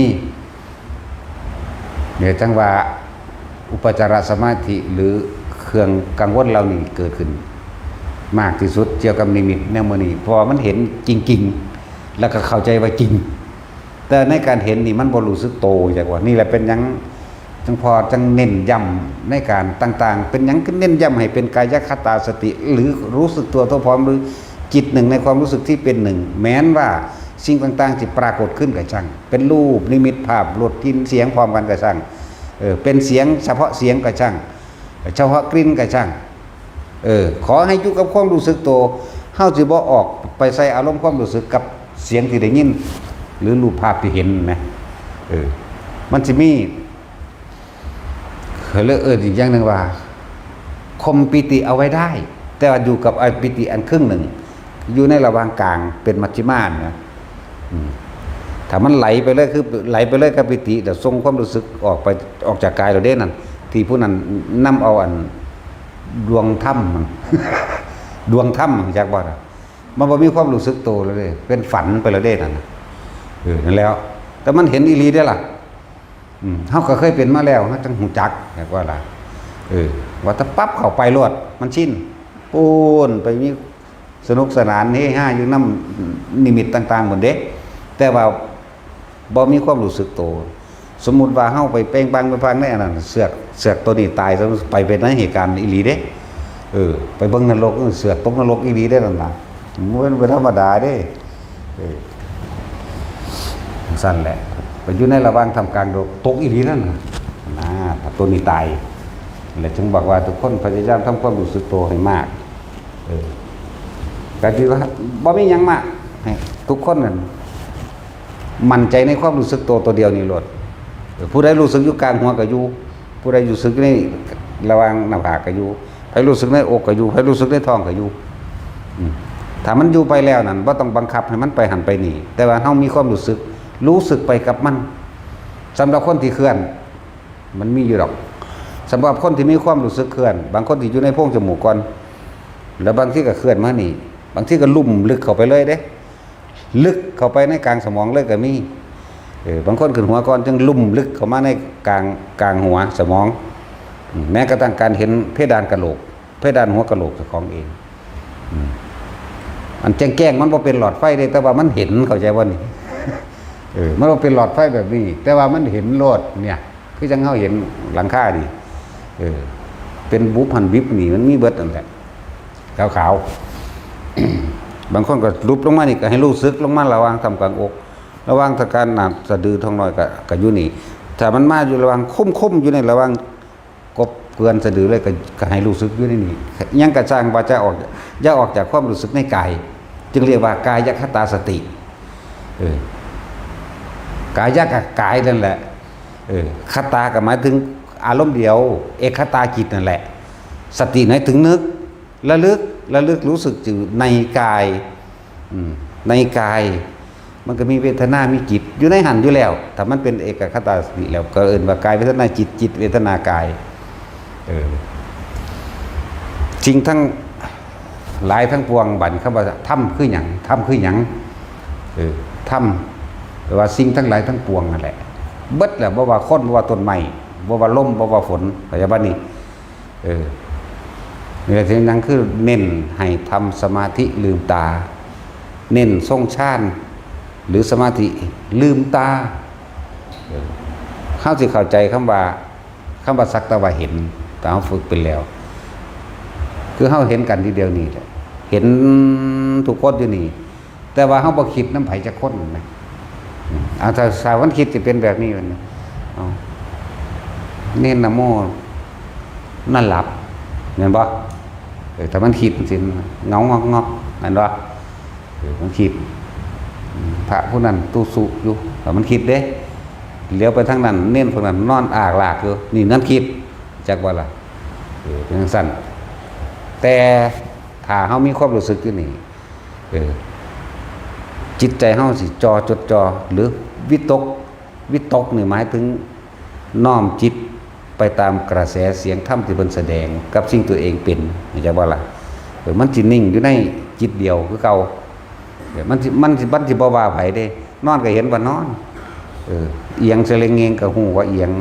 เดี๋ยวจังว่าอุปจารสมาธิหรือเครื่องกังวลเหล่านี้เกิดขึ้นมากที่สุดเกี่ยวกับนิมิตแนวมื้อนี้พอมันเห็นจริงๆแล้วก็เข้าใจว่าจริงแต่ในการเห็นนี่มันบ่รู้สึกโตจักว่านี่แหละเป็นหยังจังพอจังเน้นย้ำในการต่างๆเป็นหยังคือเน้นย้ำให้เป็นกายคตาสติหรือรู้สึกตัวทั่วพร้อมหรือจิตหนึ่งในความรู้สึกที่เป็นหนึ่งแม้นว่าสิ่งต่างๆที่ปรากฏขึ้นก็ช่างเป็นรูปนิมิตภาพรสกลิ่นเสียงพร้อมกันก็ช่างเป็นเสียงเฉพาะเสียงก็ช่างเฉพาะกลิ่นก็ช่างขอให้อยู่กับความรู้สึกตัวเฮาสิบ่ออกไปใส่อารมณ์ความรู้สึกกับเสียงที่ได้ยินหรือรูปภาพที่เห็นนะมันสิมีเลือกอีกอย่างหนึ่งว่าคมปิติเอาไว้ได้แต่ว่าอยู่กับปิติอันครึ่งหนึ่งอยู่ในระหว่างกลางเป็นมัชฌิมานะถ้ามันไหลไปเลยคือไหลไปเลยกับปิติแต่ทรงความรู้สึกออกจากกายเราเด้นั่นที่ผู้นั้นนำเอาอันดวงถ้ำมัน ดวงถ้ำจากบ่อนมันบ่มีความรู้สึกโตเลยเป็นฝันไปแล้วเด้นั่นนั่นแล้วแต่มันเห็นอีหลีได้ล่ะเฮาก็เคยเป็นมาแล้วเฮาจังหูจักแบบว่าล่ะว่าถ้าปั๊บเข้าไปรวดมันชินปูนไปมีสนุกสนานเฮฮาอยู่นำนิมิตต่างๆหมดเด้แต่ว่าบ่มีความรู้สึกโตสมมุติว่าเฮาไปเป้งปังไปพังในอันนั้นเสือกตัวนี้ตายซะไปเป็นในเหตุการณ์อีหลีเด้ไปเบิ่งนรกเสือกตกนรกอีหลีได้นั่นน่ะมันเป็นธรรมดาเด้สั้นแหละไปอยู่ในระหว่างทำกลางตกอีหลีนั่นนะตัวนี้ตายและจึงบอกว่าทุกคนพยายามทำความรู้สึกตัวให้มากก็คือว่าบ่มีหยังมากให้ทุกคนนั่นมั่นใจในความรู้สึกตัวเดียวนี่โลดผู้ใดรู้สึกอยู่กลางหัวก็อยู่ผู้ใดรู้สึกในระหว่างหน้าผากก็อยู่ใครรู้สึกในอกก็อยู่ใครรู้สึกในท้องก็อยู่ถ้ามันอยู่ไปแล้วนั่นบ่ต้องบังคับให้มันไปหันไปนี่แต่ว่าเฮามีความรู้สึกไปกับมันสำหรับคนที่เคลื่อนมันมีอยู่ดอกสำหรับคนที่มีความรู้สึกเคลื่อนบางคนที่อยู่ในโพรงจมูกก่อนแล้วบางที่ก็เคลื่อนมานี่บางที่ก็ลุ่มลึกเข้าไปเลยเด้ลึกเข้าไปในกลางสมองเลยก็มีบางคนขึ้นหัวก่อนจึงลุ่มลึกเข้ามาในกลางหัวสมองแม้กระทั่งการเห็นเพดานกะโหลกเพดานหัวกะโหลกของเอง อันแจ้งมันบ่เป็นหลอดไฟเด้แต่ว่ามันเห็นเข้าใจบ่นี่มันบ่เป็นหลอดไฟแบบนี้แต่ว่ามันเห็นโลดเนี่ยคือจังเฮาเห็นหลังคาดิเป็นบุบหันบิบนี่มันมีเบิดนั่นแหละขาวๆ บางคนก็ลุบลงมานี่ก็ให้รู้สึกลงมาระหว่างทำกลางอกระหว่างทางการน้ำสะดือท้องน้อยก็อยู่นี่ถ้ามันมาอยู่ระหว่างคมๆอยู่ในระหว่างกบเกลือนสะดือเลยก็ให้รู้สึกอยู่ในนี่ยังกระช่างว่าจะออกอย่าออกจากความรู้สึกในกายจึงเรียกว่ากายคตาสติกายกับกายนั่นแหละคตาก็หมายถึงอารมณ์เดียวเอกคตาจิตนั่นแหละสติหมายถึงนึกระลึกรู้สึกอยู่ในกายในกายมันก็มีเวทนามีจิตอยู่ในหันอยู่แล้วถ้ามันเป็นเอกคตาสติแล้วก็เอิ้นว่ากายเวทนาจิตจิตเวทนากายจริงทั้งหลายทั้งปวงบัดคำว่าถ้ำคือหยังถ้ำคือหยังถ้ำแปลว่าสิ่งทั้งหลายทั้งปวงนั่นแหละเบิดแหละบ่ว่าคนบ่ว่าต้นไม้บ่ว่าลมบ่ว่าฝนปัจจุบันนี้นี่แหละที่นั่นคือเน้นให้ทำสมาธิลืมตาเน้นทรงฌานหรือสมาธิลืมตาเข้าสิเข้าใจคำว่าสักแต่ว่าเห็นแต่เฮาฝึกเป็นแล้วคือเฮาเห็นกันทีเดียวนี่แหละเห็นทุกคนอยู่นี่แต่ว่าเฮาบ่คิดน้ำไผจักคนนะถ้าสาวันคิดสิเป็นแบบนี้มันเน้นนะโมนั่นหลับเห็นบ่ถ้ามันคิดสิเงางอกนั่นบ่มันคิดพระผู้นั้นตู้สุอยู่แต่มันคิดเด้เลี้ยวไปทางนั้นเน้นพวกนั้นนอนอากลากอยู่นี่นั่นคิดจักว่าล่ะเป็นจังซั่นแต่ถ้าเฮามีความรู้สึกอยู่นี่จิตใจเฮาสิจดจ่อหรือวิตกนี่หมายถึงน้อมจิตไปตามกระแสเสียงธรรมที่เพิ่นแสดงกับสิ่งตัวเองเป็นจักว่าล่ะมันสินิ่งอยู่ในจิตเดียวคือเก่ามันสิบ่ว่าไผเด้นอนก็เห็นว่านอนเอียงเสลงเงงก็ฮู้ว่าเอียง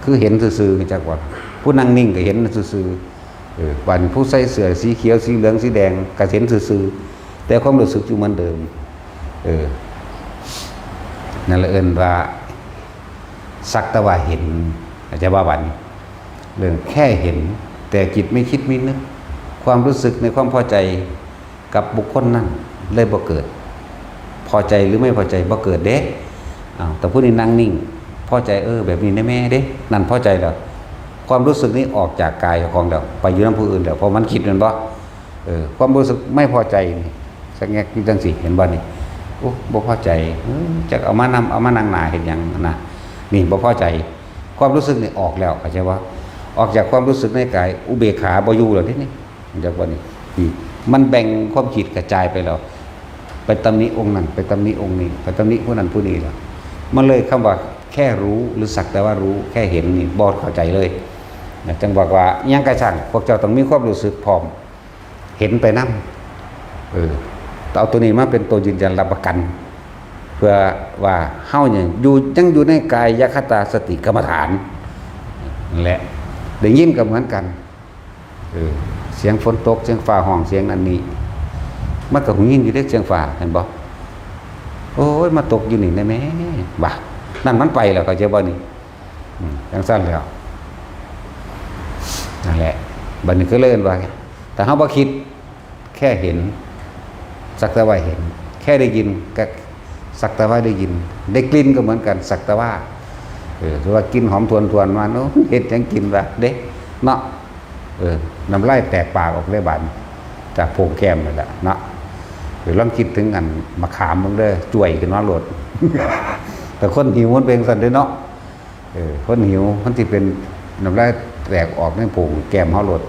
คือเห็นซื่อๆจักว่าผู้นั่งนิ่งก็เห็นซื่อๆบัดผู้ใส่เสื้อสีเขียวสีเหลืองสีแดงก็เห็นซื่อๆแต่ความรู้สึกอยู่เหมือนเดิมนั่นแหละเอิ้นว่าสักแต่ว่าเห็นอาจจะว่าบัดนี้เรื่องแค่เห็นแต่จิตไม่คิดไม่นึกความรู้สึกในความพอใจกับบุคคลนั้นเลยบ่เกิดพอใจหรือไม่พอใจบ่เกิดเด้แต่ผู้นี้นั่งนิ่งพอใจแบบนี้ได้แม่เด้นั่นพอใจแล้วความรู้สึกนี้ออกจากกายของเราไปอยู่นำผู้อื่นแล้วพอมันคิดมันบ่ความรู้สึกไม่พอใจนี่สักแงกอยู่จังซี่เห็นบ่นี่โอ้บ่พอใจจักเอามานั่งหน้าเฮ็ดหยังนะนี่บ่พอใจความรู้สึกนี่ออกแล้วเข้าใจว่าออกจากความรู้สึกในกายอุเบกขาบ่อยู่แล้วทีนี้จักว่านี่มันแบ่งความคิดกระจายไปแล้วไปตำหนิองค์นั้นไปตำหนิองค์นี้ไปตำหนิผู้นั้นผู้นี้แล้วมันเลยคำว่าแค่รู้หรือสักแต่ว่ารู้แค่เห็นนี่บ่เข้าใจเลยจังบอกว่ายังกระช่างพวกเจ้าต้องมีความรู้สึกพร้อมเห็นไปนำเอาตัวนี้มาเป็นตัวยืนยันรับประกัน เพื่อว่าเฮาเนี่ยยังอยู่ในกายคตาสติกรรมฐานนั่นแหละได้ยินก็เหมือนกันเสียงฝนตกเสียงฟ้าห้องเสียงนั้นนี้มันก็หูยินอยู่ได้เสียงฟ้าเห็นบ่โอ้ยมาตกอยู่นี่ได้แม่บ่านั่นมันไปแล้วก็จะบ่นี่จังซั่นแล้วนั่นแหละบัดนี้ก็เล่นว่าแต่เฮาบ่คิดแค่เห็นสักแต่ว่าเห็นแค่ได้ยินก็สักแต่ว่าได้ยินได้กลิ่นก็เหมือนกันสักแต่ว่าหรือว่ากินหอมทวนมาเนาะเฮ็ดจังกินว่าเด้เนาะน้ำลายแตกปากออกเลยบาดจากโพงแก้มนั่นแหละเนาะหรือลองคิดถึงอันมะขามมึงเด้อจ่วยขึ้นมาโลด แต่คนหิวมันเป็นซั่นเด้อเนาะคนหิวมันสิเป็นน้ำลายแตกออกในโพงแก้มเฮาโลด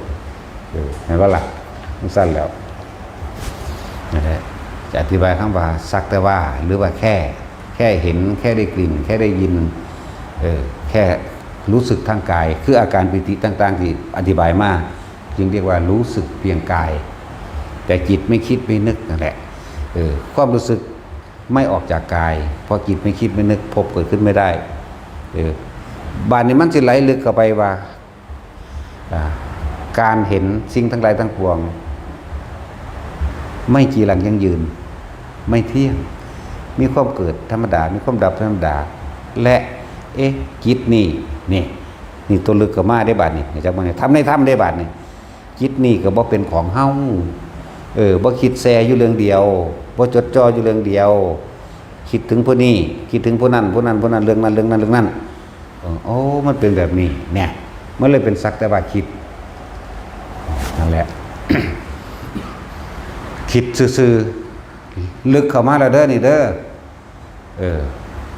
เห็นบ่ล่ะมันซั่นแล้วนั่นแหละจะอธิบายคำว่าสักแต่ว่าหรือว่าแค่เห็นแค่ได้กลิ่นแค่ได้ยินแค่รู้สึกทางกายคืออาการปิติต่างๆที่อธิบายมาจึงเรียกว่ารู้สึกเพียงกายแต่จิตไม่คิดไม่นึกนั่นแหละความรู้สึกไม่ออกจากกายพอจิตไม่คิดไม่นึกพบเกิดขึ้นไม่ได้บานนี้มันสิไหลลึกเข้าไปว่าการเห็นสิ่งทั้งหลายทั้งปวง ไม่จีรังยั่งยืนไม่เที่ยงมีความเกิดธรรมดามีความดับธรรมดาและจิตนี่ตัวลึกก็มาได้บาดนี่จากมันทำในถ้ำได้บาดนี่จิตนี่ก็บ่เป็นของเฮาบ่คิดแซอยู่เรื่องเดียวบ่จดจ่ออยู่เรื่องเดียวคิดถึงผู้นี้คิดถึงผู้นั้นเรื่องนั้นเรื่องนั้นโอ้มันเป็นแบบนี้เนี่ยมันเลยเป็นสักแต่ว่าคิดนั่นแหละ คิดซื่อๆลึกเข้ามาแล้วเด้อนี่เด้อ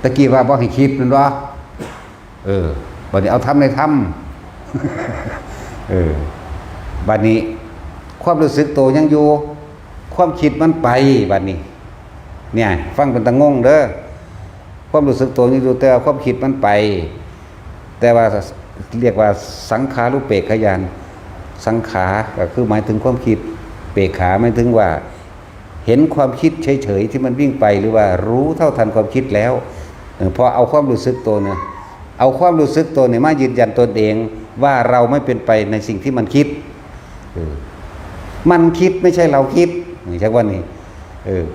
ตะกี้ว่าบ่ให้คิดนั่นบ่บัดนี้เอาทำในถ้ำบัดนี้ความรู้สึกโตยังอยู่ความคิดมันไปบัดนี้เนี่ยฟังเป็นตะงงเด้อความรู้สึกโตยังอยู่แต่ความคิดมันไปแต่ว่าเรียกว่าสังขารุปเปกขญาณสังขาก็คือหมายถึงความคิดเปกขาหมายถึงว่าเห็นความคิดเฉยๆที่มันวิ่งไปหรือว่ารู้เท่าทันความคิดแล้วพอเอาความรู้สึกตัวเนี่ยเอาความรู้สึกตัวเนี่ยมายืนยันตนเองว่าเราไม่เป็นไปในสิ่งที่มันคิดมันคิดไม่ใช่เราคิดใช่ว่านี่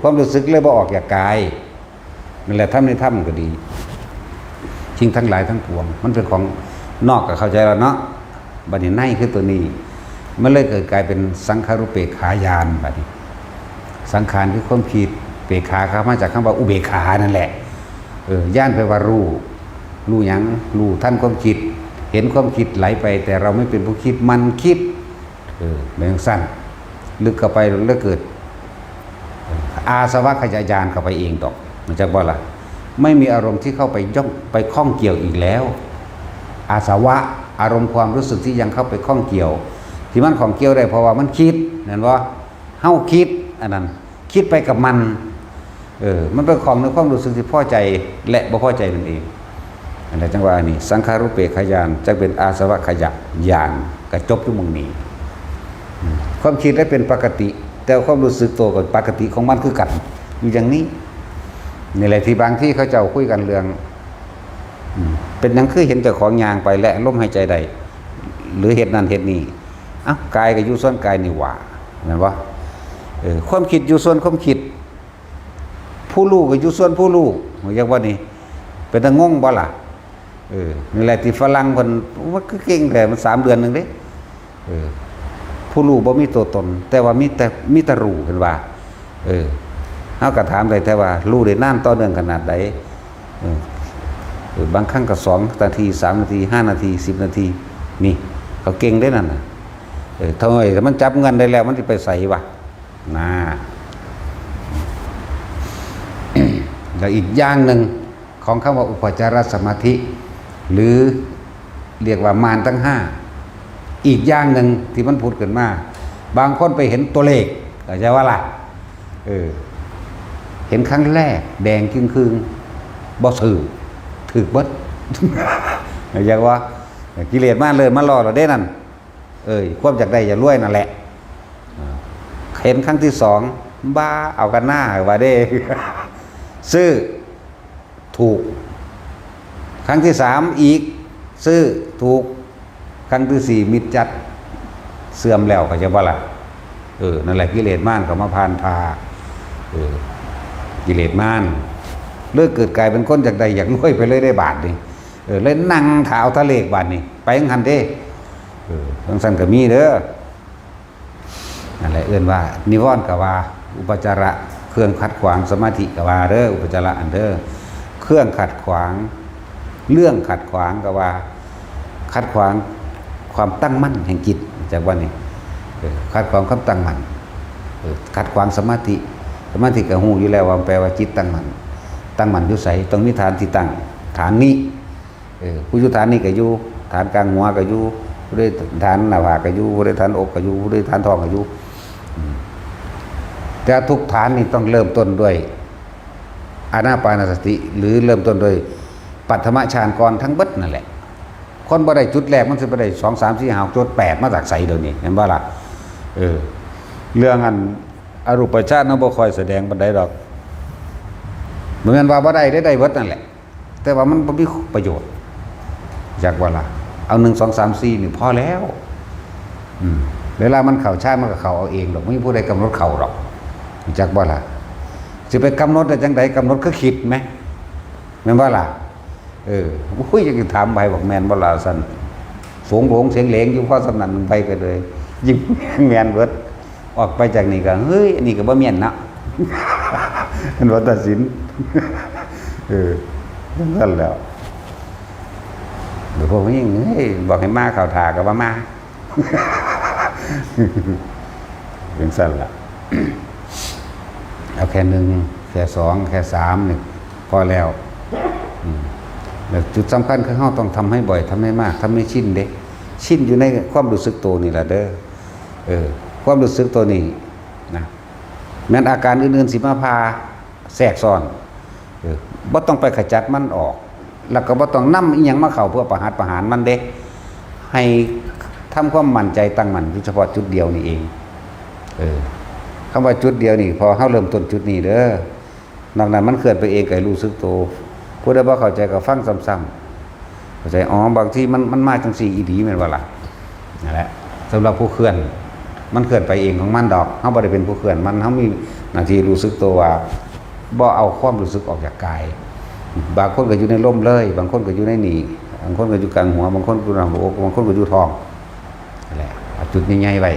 ความรู้สึกเลยบ่ออกจากกายนั่นแหละทำในถ้ำก็ดีทิ้งทั้งหลายทั้งปวงมันเป็นของนอกกับเข้าใจแล้วเนาะบัดนี้ในคือตัวนี้มันเลยเกิดกลายเป็นสังขารุปเปกขายานบัดนี้สังขารคือความคิดเปกขาครับมาจากคำว่าอุเบกขานั่นแหละย่านไปว่ารู้หยังรู้ท่านความคิดเห็นความคิดไหลไปแต่เราไม่เป็นผู้คิดมันคิดแบบสั้นลึกเข้าไปแล้วเกิดอาสวะขยานเข้าไปเองตอกมันจะว่าล่ะไม่มีอารมณ์ที่เข้าไปย่องไปข้องเกี่ยวอีกแล้วอาสวะอารมณ์ความรู้สึกที่ยังเข้าไปข้องเกี่ยวที่มันข้องเกี่ยวได้เพราะว่ามันคิดนั่นว่าเฮาคิดอันนั้นคิดไปกับมันมันเป็นของในความรู้สึกที่พอใจและบ่พอใจนั่นเองอะไรจังว่านี่สังขารุปเปกขญาณจะเป็นอาสวะขยานกระจบทุกมุมนี้ความคิดได้เป็นปกติแต่ความรู้สึกตัวกับปกติของมันคือกันอยู่อย่างนี้นี่แหละที่บางที่เขาเจ้าคุยกันเรื่องเป็นยังคือเห็นเจ้าของยางไปและลมหายใจใดหรือเหตุนั้นเหตุนี้กายกับอยู่ส่วนกายนี่หว่าเห็นปะความคิดอยู่ส่วนความคิดผู้รู้กับอยู่ส่วนผู้รู้อย่างว่านี่เป็นตะงงบ่ล่ะนี่แหละที่ฝรั่งคนว่าคือเก่งแต่มัน3 เดือนนึงเด้ผู้รู้บ่มีตัวตนแต่ว่ามีแต่รู้เห็นว่าเฮาก็ถามได้แต่ว่ารู้ได้นานต่อเนื่องขนาดใดบางครั้งก็2 นาที3 นาที5 นาที10 นาทีนี่เขาเก่งได้นั่นน่ะถ้ามันจับเงินได้แล้วมันสิไปใส่วะนะแล้วอีกอย่างหนึ่งของคำว่าอุปจารสมาธิหรือเรียกว่ามารทั้ง5อีกอย่างหนึ่งที่มันพูดขึ้นมาบางคนไปเห็นตัวเลขเข้าใจว่าล่ะเห็นครั้งแรกแดงครึ่งบ่ถือเบิดเข้าใจว่ากิเลสมาเลยมาล่อเราได้นั่นความอยากได้อย่ารวยนั่นแหละเห็นครั้งที่2บ้าเอากันหน้าว่าได้ซื้อถูกครั้งที่3อีกซื้อถูกครั้งที่4มิจจัดเสื่อมแล้วก็จะว่าล่ะนั่นแหละกิเลสม่านก็มาพานพากิเลสม่านเลิกเกิดกลายเป็นคนอยากได้อยากรวยไปเลยได้บาทนี่เล่นนั่งเท้าทะเลกบาทนี่ไปยังหันเด้ทั้งสั้นก็มีเด้อนั่นแหละว่านิวรณ์ก็ว่าอุปจาระเครื่องขัดขวางสมาธิก็ว่าเด้ออุปจาระอันเด้อเครื่องขัดขวางเรื่องขัดขวางก็ว่าขัดขวางความตั้งมั่นแห่งจิตจากว่านี่ขัดขวางความตั้งมั่นขัดขวางสมาธิก็ฮู้อยู่แล้วว่าแปลว่าจิตตั้งมั่นอยู่ไสต้องมีฐานที่ตั้งฐานนี้ผู้อยู่ฐานนี้ก็อยู่ฐานกลางหัวก็อยู่ผู้ได้ฐานหน้าผากก็อยู่ผู้ได้ฐานอกก็อยู่ผู้ได้ฐานท้องก็อยู่แต่ทุกฐานนี่ต้องเริ่มต้นด้วยอานาปานสติหรือเริ่มต้นด้วยปัฐมฌานก่อนทั้งเบิดนั่นแหละคนบ่ได้จุดแรกมันสิบ่ได้2 3 4 5 จุด8มาจากไสเดี๋ยวนี้เห็นบ่ล่ะเรื่องอันอรูปฌานมันบ่ค่อยแสดงปานใดดอกบ่แม่นว่าบ่ได้เบิดนั่นแหละแต่ว่ามันบ่มีประโยชน์จากว่าล่ะเอา1 2 3 4นี่พอแล้วเวลามันเข้าฌานมันก็เข้าเอาเองดอกไม่มีผู้ใดกำหนดเข้าหรอก รู้จักบ่ล่ะสิไปกำหนดได้จังไดกำหนดคือคิดไหมแม่นบ่ล่ะอุ้ยยังถามไปบอกแม่นบ่ล่ะซั่นโสงโหงเสียงเหลงอยู่พอสำนันไปก็เลยยิ้มแม่นเบิดออกไปจากนี่ก็เฮ้ยอันนี้ก็บ่แม่นนะมันบ่ตัดสินนั่นแล้วเดี๋ยวพวกนี้บอกให้มาข่าวถากับว่ามาเป็นสั้นละเอาแค่หนึ่งแค่สองแค่สามนี่พอแล้วแต่จุดสำคัญคือเราต้องทำให้บ่อยทำให้มากทำให้ชินเด็กชินอยู่ในความรู้สึกตัวนี่แหละเด้อความรู้สึกตัวนี้นะแม้นอาการอื่นๆสิมาพาแทรกซ้อนบ่ต้องไปขจัดมันออกแล้วก็บ่ต้องนำอีหยังมาเข้าเพื่อประหารมันเด้ให้ทำความมั่นใจตั้งมั่นเฉพาะจุดเดียวนี่เองคำว่าจุดเดียวนี่พอเฮาเริ่มต้นจุดนี้เด้อนอกนั้นมันเคลื่อนไปเองก็รู้สึกตัวผู้ใดบ่เข้าใจก็ฟังซ้ำๆเข้าใจบางทีมันมาจังซี่อีหลีแม่นบ่ล่ะนั่นแหละสำหรับผู้เคลื่อนมันเคลื่อนไปเองของมันดอกเฮาบ่ได้เป็นผู้เคลื่อนมันเฮามีหน้าที่รู้สึกตัวว่าบ่เอาความรู้สึกออกจากกายบางคนก็อยู่ในลมเลยบางคนก็อยู่ในนี่บางคนก็อยู่กลางหัวบางคนก็อยู่หน้าอกบางคนก็อยู่ท้องนั่นแหละเอาจุดใหญ่ๆไว้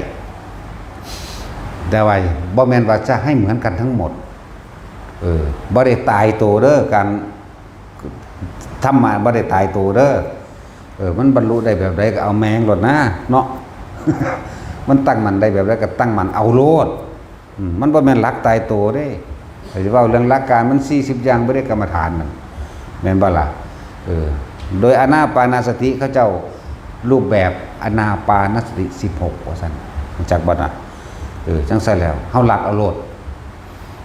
แต่ว่าบ่แม่นว่าจะให้เหมือนกันทั้งหมดบ่ได้ตายตัวเด้อการทำมาบ่ได้ตายตัวเด้อมันบรรลุได้แบบใดก็เอาแมงหลดนะเนาะ มันตั้งมันได้แบบใดก็ตั้งมันเอาโลดมันบ่แม่นหลักตายตัวเด้สิว่าเรื่องหลักการมัน40อย่างบ่ได้กรรมฐานนั่นแม่นบ่ล่ะโดยอานาปานสติเขาเจ้ารูปแบบอานาปานสติ16ว่าซั่นจักบ่น่ะจังซั่นแล้วเฮาหลักเอาโลด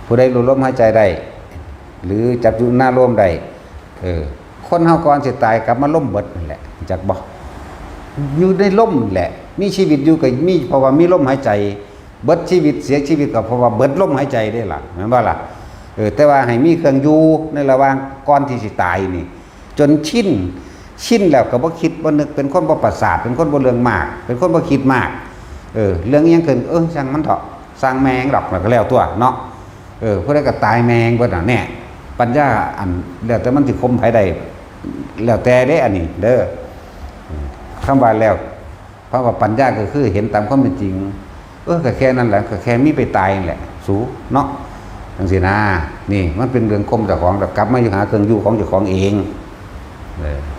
ผู้ใดรู้ลมหายใจได้หรือจับอยู่หน้าลมได้คนเฮาก่อนสิตายกลับมาล้มเบิดนั่นแหละจักบ่อยู่ในลมนั่นแหละมีชีวิตอยู่ก็มีเพราะว่ามีลมหายใจเบิดชีวิตเสียชีวิตก็เพราะว่าเบิดลมหายใจได้ล่ะแม่นบ่ล่ะแต่ว่าให้มีเครื่องอยู่ในระหว่างก่อนที่สิตายนี่จนชินแล้วก็บ่คิดบ่นึกเป็นคนบ่ประสาทเป็นคนบ่เรื่องมากเป็นคนบ่คิดมากเรื่องอีหยังเกินช่างมันเถาะสร้างแมงดอกแล้วก็แล้วตัวเนาะผู้ใดก็ตายแมงเบิดน่ะแน่ปัญญาอันแล้วแต่มันสิคมไผได้แล้วแต่เด้อันนี้เด้อคำว่าแล้วเพราะว่าปัญญาก็คือเห็นตามความเป็นจริงก็แค่นั้นแหละก็แค่มีไปตายนั่นแหละสูเนาะจังซี่นะนี่มันเป็นเรื่องคมเจ้าของแต่กลับมาอยู่หาเครื่องอยู่ของเจ้าของเอง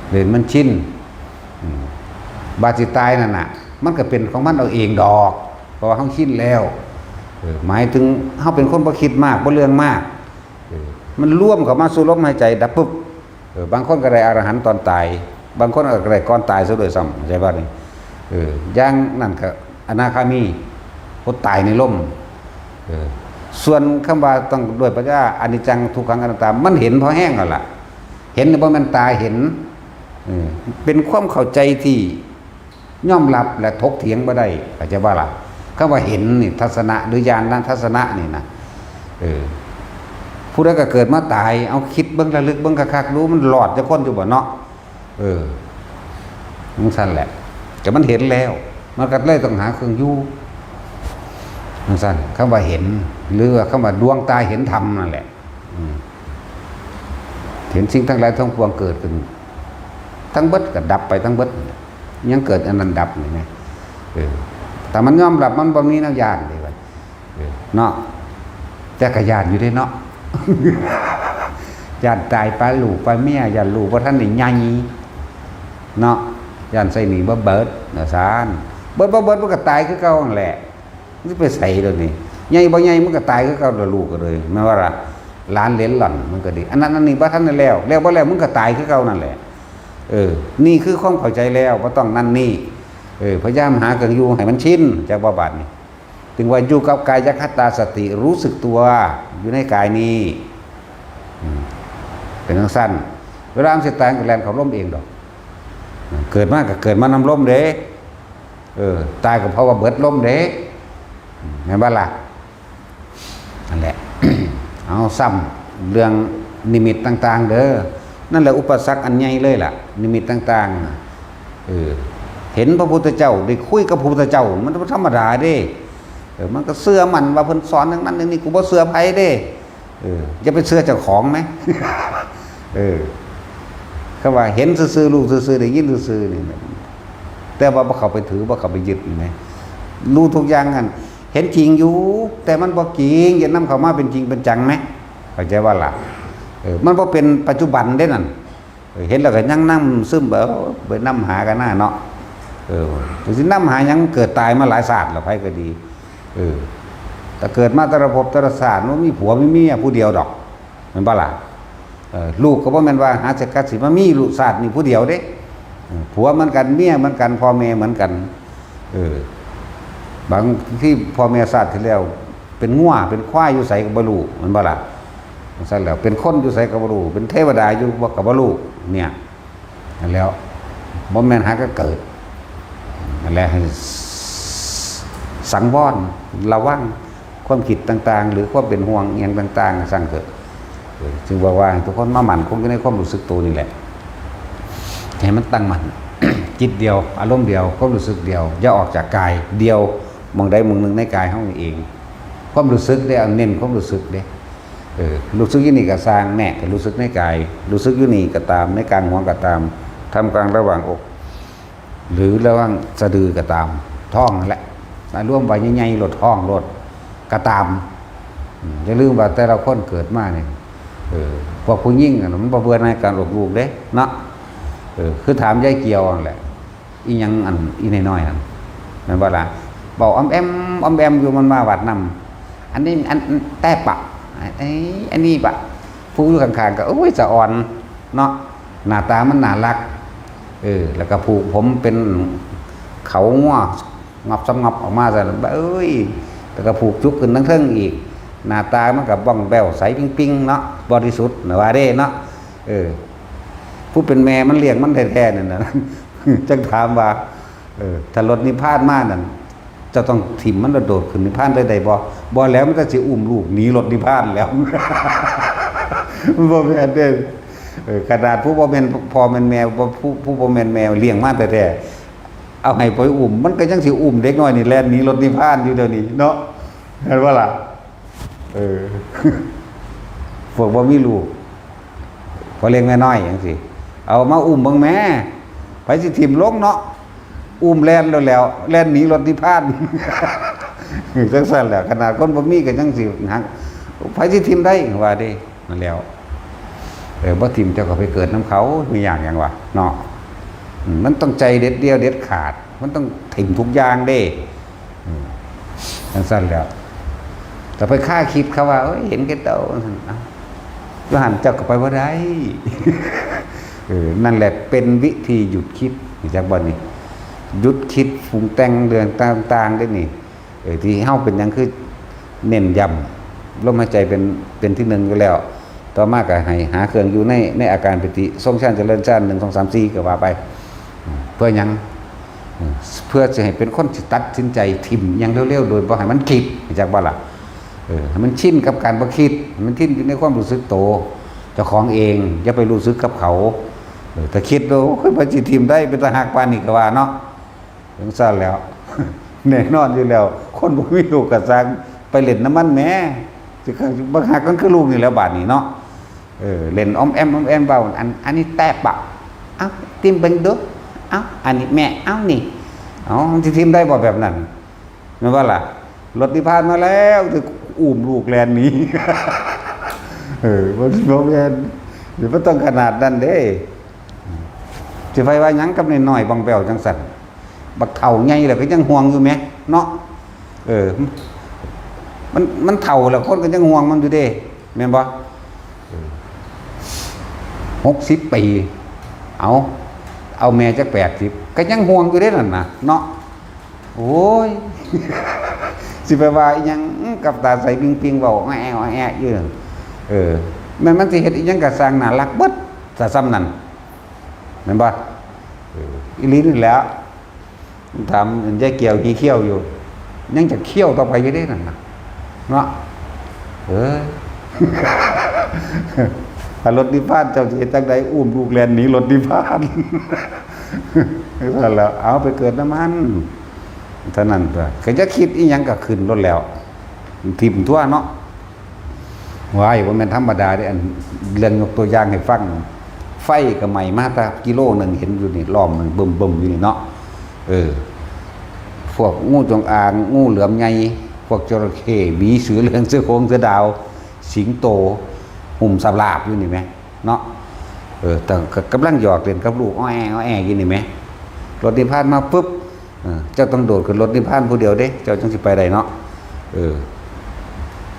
เห็นมันชินบาดสิตายนั่นน่ะมันก็เป็นของมันเอาเองดอกเพราะว่าเฮาชินแล้วหมายถึงเฮาเป็นคนบ่คิดมากบ่เรื่องมากมันร่วมเข้ามาสู่ลมหายใจดับปุ๊บบางคนก็ได้อรหันต์ตอนตายบางคนก็ได้ก่อนตายซะด้วยซ้ำใช่ป่ะนี่อย่างนั่นก็อนาคามีคนตายในลมส่วนคำว่าต้องด้วยปัญญาอนิจจังทุกขังอนัตตามันเห็นพอแห้งแล้วล่ะเห็นบ่แม่นตาเห็นเป็นความเข้าใจที่ยอมรับและถกเถียงบ่ได้เข้าใจบ่ล่ะคำว่าเห็นนี่ทัศนะหรือญาณทัศนะนี่นะผู้ใดก็เกิดมาตายเอาคิดเบิ่งระลึกเบิ่งคักๆรู้มันหลอดจะคนอยู่บ่เนาะมันสั่นแหละแต่มันเห็นแล้วมันก็เลยต้องหาเครื่องอยู่มันสั่นคำว่าเห็นหรือว่าคำว่าดวงตาเห็นธรรมนั่นแหละเห็นสิ่งทั้งหลายทั้งปวงเกิดขึ้นทั้งเบิดก็ดับไปทั้งเบิดยังเกิดอันนั้นดับนี่นะแต่มันยอมรับมันบ่มีน้ำยานเลยว่าเนาะแต่ก็ญาติอยู่ได้เนาะ ญาติตายไปลูกไปเมียญาติลูกบ่ทันได้ใหญ่เนาะญาติใส่หนีบ่เบิดน่ะซานเบิดมันก็ตายคือเก่านั่นแหละมันไปใส่เดี๋ยวนี้ใหญ่บ่ใหญ่มันก็ตายคือเก่าแล้วลูกก็เลยแม้ว่าล่ะหลานเหลนหล่อนมันก็ดีอันนั้นอันนี้บ่ทันได้แล้วบ่แล้วมันก็ตายคือเก่านั่นแหละนี่คือความเข้าใจแล้วบ่ต้องนั่นนี่พยายามหาเครื่องอยู่ให้มันชินจากบ่บาดนี่ถึงว่าอยู่กับกายคตาสติรู้สึกตัวอยู่ในกายนี้เป็นจังซั่นเวลามันสิตายก็แล่นเข้าลมเองดอกเกิดมาก็เกิดมานำลมเด้ตายก็เพราะว่าเบิดลมเด้แม่นบ่ล่ะนั่นแหละ เอาซ้ำเรื่องนิมิตต่างๆเด้อนั่นแหละอุปสรรคอันใหญ่เลยล่ะนิมิตต่างๆเห็นพระพุทธเจ้าได้คุยกับพระพุทธเจ้ามันธรรมดาเด้ มันก็เสื้อมันว่าเพิ่นสอนอย่างนั้นอย่างนี้กูบ่เสื้อไผเด้จะไปเสื้อเจ้าของไหมเขาว่าเห็นซื่อๆรู้ซื่อๆได้ยินซื่อๆนี่แต่ว่าบ่เข้าไปถือบ่เข้าไปยึดนี่ไหมรู้ทุกอย่างกันเห็นจริงอยู่แต่มันบ่จริงอย่านำเข้ามาเป็นจริงเป็นจังไหมเข้าใจว่าล่ะมันบ่เป็นปัจจุบันเด้นั่นเห็นแล้วก็ยังนำซึมไปนำหากันหน้าเนาะสินำหายังเกิดตายมาหลายศาสตร์แล้วไผก็ดีแต่เกิดมาแต่ระบบแต่ละศาสตร์มันมีผัวมีเมียผู้เดียวดอกแม่นบ่ล่ะลูกก็บ่แม่นว่าหาจักกัดสิมามีลูกศาสตร์นี่ผู้เดียวเด้ผัวเหมือนกันเมียเหมือนกันพ่อแม่เหมือนกันบางที่พ่อแม่ศาสตร์ที่แล้วเป็นงัวเป็นควายอยู่ไสก็บ่รู้แม่นบ่ล่ะซั่นแล้วเป็นคนอยู่ไสก็บ่รู้เป็นเทวดาอยู่บ่ก็บ่รู้เนี่ยนั่นแล้วบ่แม่นหาก็เกิดนั่นแหละให้สังวรระวังความคิดต่างๆหรือความเป็นห่วงอย่างต่างๆสั่งเถอะจึงว่าทุกคนมาหมั่นคงจะในความรู้สึกตัวนี่แหละให้มันตั้งมั่น จิตเดียวอารมณ์เดียวความรู้สึกเดียวอย่าออกจากกายเดียวมองใดมองหนึ่งในกายเฮาเองความรู้สึกได้เอาเน้นความรู้สึกเด้รู้สึกอยู่นี่ก็สร้างแน่ก็รู้สึกในกายรู้สึกอยู่นี่ก็ตามในกลางหัวก็ตามทำกลางระหว่างอกหรือระหว่างสะดือก็ตามท้องนั่นแหละร่วมไว้ใหญ่ๆลดท้องลดก็ตามอย่าลืมว่าแต่ละคนเกิดมาเนี่ยพวกผู้ยิ่งมันบ่เบื่อในการออกลูกเด้เนาะคือถามยายเกียวนั่นแหละอีหยังอันอีน้อยๆนั่นนั่นว่าล่ะบอกอ้อมแอมอยู่มันมาวัดนำอันนี้อันแต่ปะอันนี้ปะผู้อยู่ข้างๆก็โอ้ยจะอ่อนเนาะหน้าตามันน่ารักแล้วก็ผูกผมเป็นเขาง้องับซ้ำงับออกมาซะเอ้ยแล้วก็ผูกจุกขึ้นทั้งเทิงอีกหน้าตามันก็บ้องแบ้วใสปิ้งๆเนาะบริสุทธิ์ว่าเด้เนาะผู้เป็นแม่มันเลี้ยงมันแท้ๆนั่นน่ะ จังถามว่าถ้ารถนิพพานมานั่นจะต้องถิ่มมันโดดขึ้นนิพพานได้บ่แล้วมันก็สิอุ้มลูกหนีรถนิพพานแล้ว บ่แม่นเด้กระดาษผู้บ่แม่นพ่อแม่นแม่ผู้บ่แม่นแม่เลี้ยงมาแท้ๆเอาให้ไปอุ้มมันก็ยังสิอุ้มเด็กน้อยนี่แล่นหนีรถนิพพานอยู่เดี๋ยวนี้เนาะเห็นบ่ล่ะพวกบ่มีลูกพอเลี้ยงน้อยๆจังซี่เอามาอุ้มเบิ่งแม่ไปสิถิ่มลงเนาะอุ้มแล่นแล้วแล่นหนีรถนิพพานจังซั่นแหละขนาดคนบ่มีก็จังสิหักไปสิถิ่มได้ว่าเด้นั่นแล้วบ่ถิ่มเจ้าก็ไปเกิดน้ำเขามีอย่างว่าเนาะมันต้องใจเด็ดเดียวเด็ดขาดมันต้องถิ่มทุกอย่างเด้จังซั่นแล้วแต่ไปฆ่าคิดเขาว่าเห็นแก่โตแล้วหันเจ้าก็ไปบ่ได้ นั่นแหละเป็นวิธีหยุดคิดจากบ่นี่หยุดคิดปรุงแต่งเรื่องต่างๆได้นี่ที่เฮาเป็นหยังคือเน้นย้ำลมหายใจเป็นที่หนึ่งอยู่แล้วต่อมาก็ให้หาเครื่องอยู่ในอาการปิติทรงฌานเจริญฌาน1 2 3 4ก็ว่าไปเพื่อหยังเพื่อจะให้เป็นคนที่ตัดสินใจทิ่มอย่างเร็วๆโดยบ่ให้มันคิดจากบ่ล่ะให้มันชินกับการบ่คิดมันชินอยู่ในความรู้สึกโตเจ้าของเองอย่าไปรู้สึกกับเขาถ้าคิดดูค่อยไปสิทิ่มได้เป็นตาหักปานนี้ก็ว่าเนาะถึงซั่นแล้ว แน่นอนอยู่แล้วคนบ่มีลูกก็สร้างไปเล่นน้ำมันแม่สิบ่หักกันคือลูกนี่แล้วบาดนี้เนาะเล่นอ้อมแอมเว้าอันนี้แตบอ่ะเอ้าทิ่มเบิ่งดูเอ้าอันนี้แม่เอ้านี่สิทิ่มได้บ่แบบนั้นแม่นว่าล่ะรถนิพพานมาแล้วถึงอุ้มลูกแลนหนี บ่แม่นสิบ่ต้องขนาดนั้นเด้สิไปว่าหยังกับน้อยๆบังแปวจังซั่นบักเฒ่าใหญ่แล้วก็ยังห่วงอยู่แหมเนาะมันเฒ่าแล้วคนก็ยังห่วงมันอยู่เด้แม่นบ่60 ปีเอาแม่จัก80ก็ยังห่วงอยู่เด้นั่นน่ะเนาะโอ้ย สิไปว่าอีหยังกับตาใสปิงๆเว้าแอ้ๆอยู่มันสิเฮ็ดอีหยังก็สร้างน่ารักเบิดซะซ้ำนั่นแม่นบ่อีหลีนี่แหละถามยายเกี่ยวขี้เขี้ยวอยู่ยังจะเขี้ยวต่อไปอยู่ได้นั่นน่ะเนาะถ้ารถนิพพานเจ้าสิเฮ็ดจังได๋อุ้มลูกแล่นหนีรถนิพพานนั่นแหละเอาไปเกิดน้ำมัน เท่านั้นตัวก็จะคิดอีหยังก็ขึ้นรถแล้วทิ่มทั่วเนาะว้ายว่ามันธรรมดาเด้อันเรื่องยกตัวอย่างให้ฟังไฟก็ใหม่มาตากิโลนึงเห็นอยู่นี่ล้อมมันบึมๆอยู่นี่เนาะพวกงูจงอางงูเหลือมใหญ่พวกจระเข้บีเสือเหลืองเสือโคร่งเสือดาวสิงโตหุ่มสาลาบอยู่นี่ไหมเนาะแต่กำลังหยอกเล่นกับลูกอ้อแออยู่นี่ไหมรถนิพพานมาปุ๊บเจ้าต้องโดดขึ้นรถนิพพานผู้เดียวเด้เจ้าจังสิไปได้เนาะ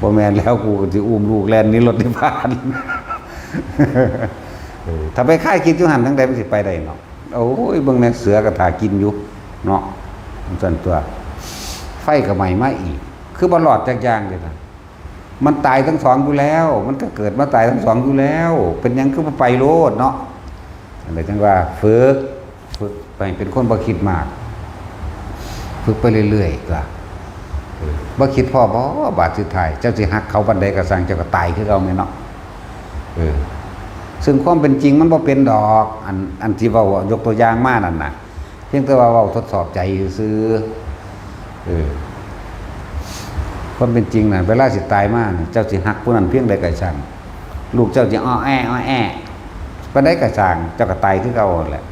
บ่แม่นแล้วกูก็สิอุ้มลูกแล่นนี่รถนิพพานถ้าไปค่ายกินอยู่หั่นทั้งใดมันสิไปได้เนาะโอ้ยเบิ่งแม่เสือก็ท่ากินอยู่เนาะซั่นตัวไฟก็ใหม่มาอีกคือบ่รอดจักอย่างเลยนะมันตายทั้งสองอยู่แล้วมันก็เกิดมาตายทั้งสองอยู่แล้วเป็นหยังคือบ่ไปโลดเนาะอันใดจังว่าฝึกไปเป็นคนบ่คิดมากฝึกไปเรื่อยๆล่ะบ่คิดพ่อบ่บาดสุดท้ายเจ้าสิฮักเขาบันไดก็สร้างเจ้าก็ตายคือเก่าแม่นเนาะซึ่งความเป็นจริงมันบ่เป็นดอกอันที่เว้ายกตัวอย่างมานั่นน่ะเพียงแต่ว่าเว้าทดสอบใจซื่อความเป็นจริงน่ะเวลาสิตายมาเจ้าสิฮักผู้นั้นเพียงใดก็ช่างลูกเจ้าสิอ้อแอปานใดก็ช่างเจ้าก็ตายคือเก่าแหละ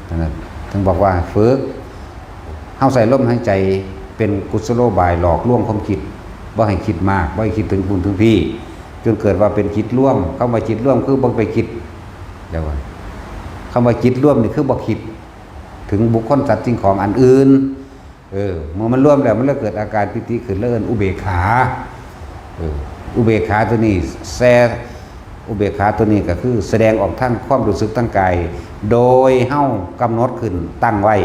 นั่นถึงบอกว่าฝึกเฮาใส่ลมหายใจเป็นกุศโลบายหลอกลวงความคิดบ่ให้คิดมากบ่ให้คิดถึงคุณถึงพี่จนเกิดว่าเป็นจิตร่วมคำว่าจิตร่วมคือบ่ไปคิดเดี๋ยวว่าคำว่าจิตร่วมนี่คือบ่คิดถึงบุคคลสัตว์สิ่งของอันอื่นเมื่อมันร่วมแล้วมันเลยเกิดอาการปิติขึ้นแล้วอุเบกขาอุเบกขาตัวนี้อุเบกขาตัวนี้ก็คือแสดงออกทั้งความรู้สึกทั้งกายโดยเฮ้ากำหนดขึ้นตั้งไว้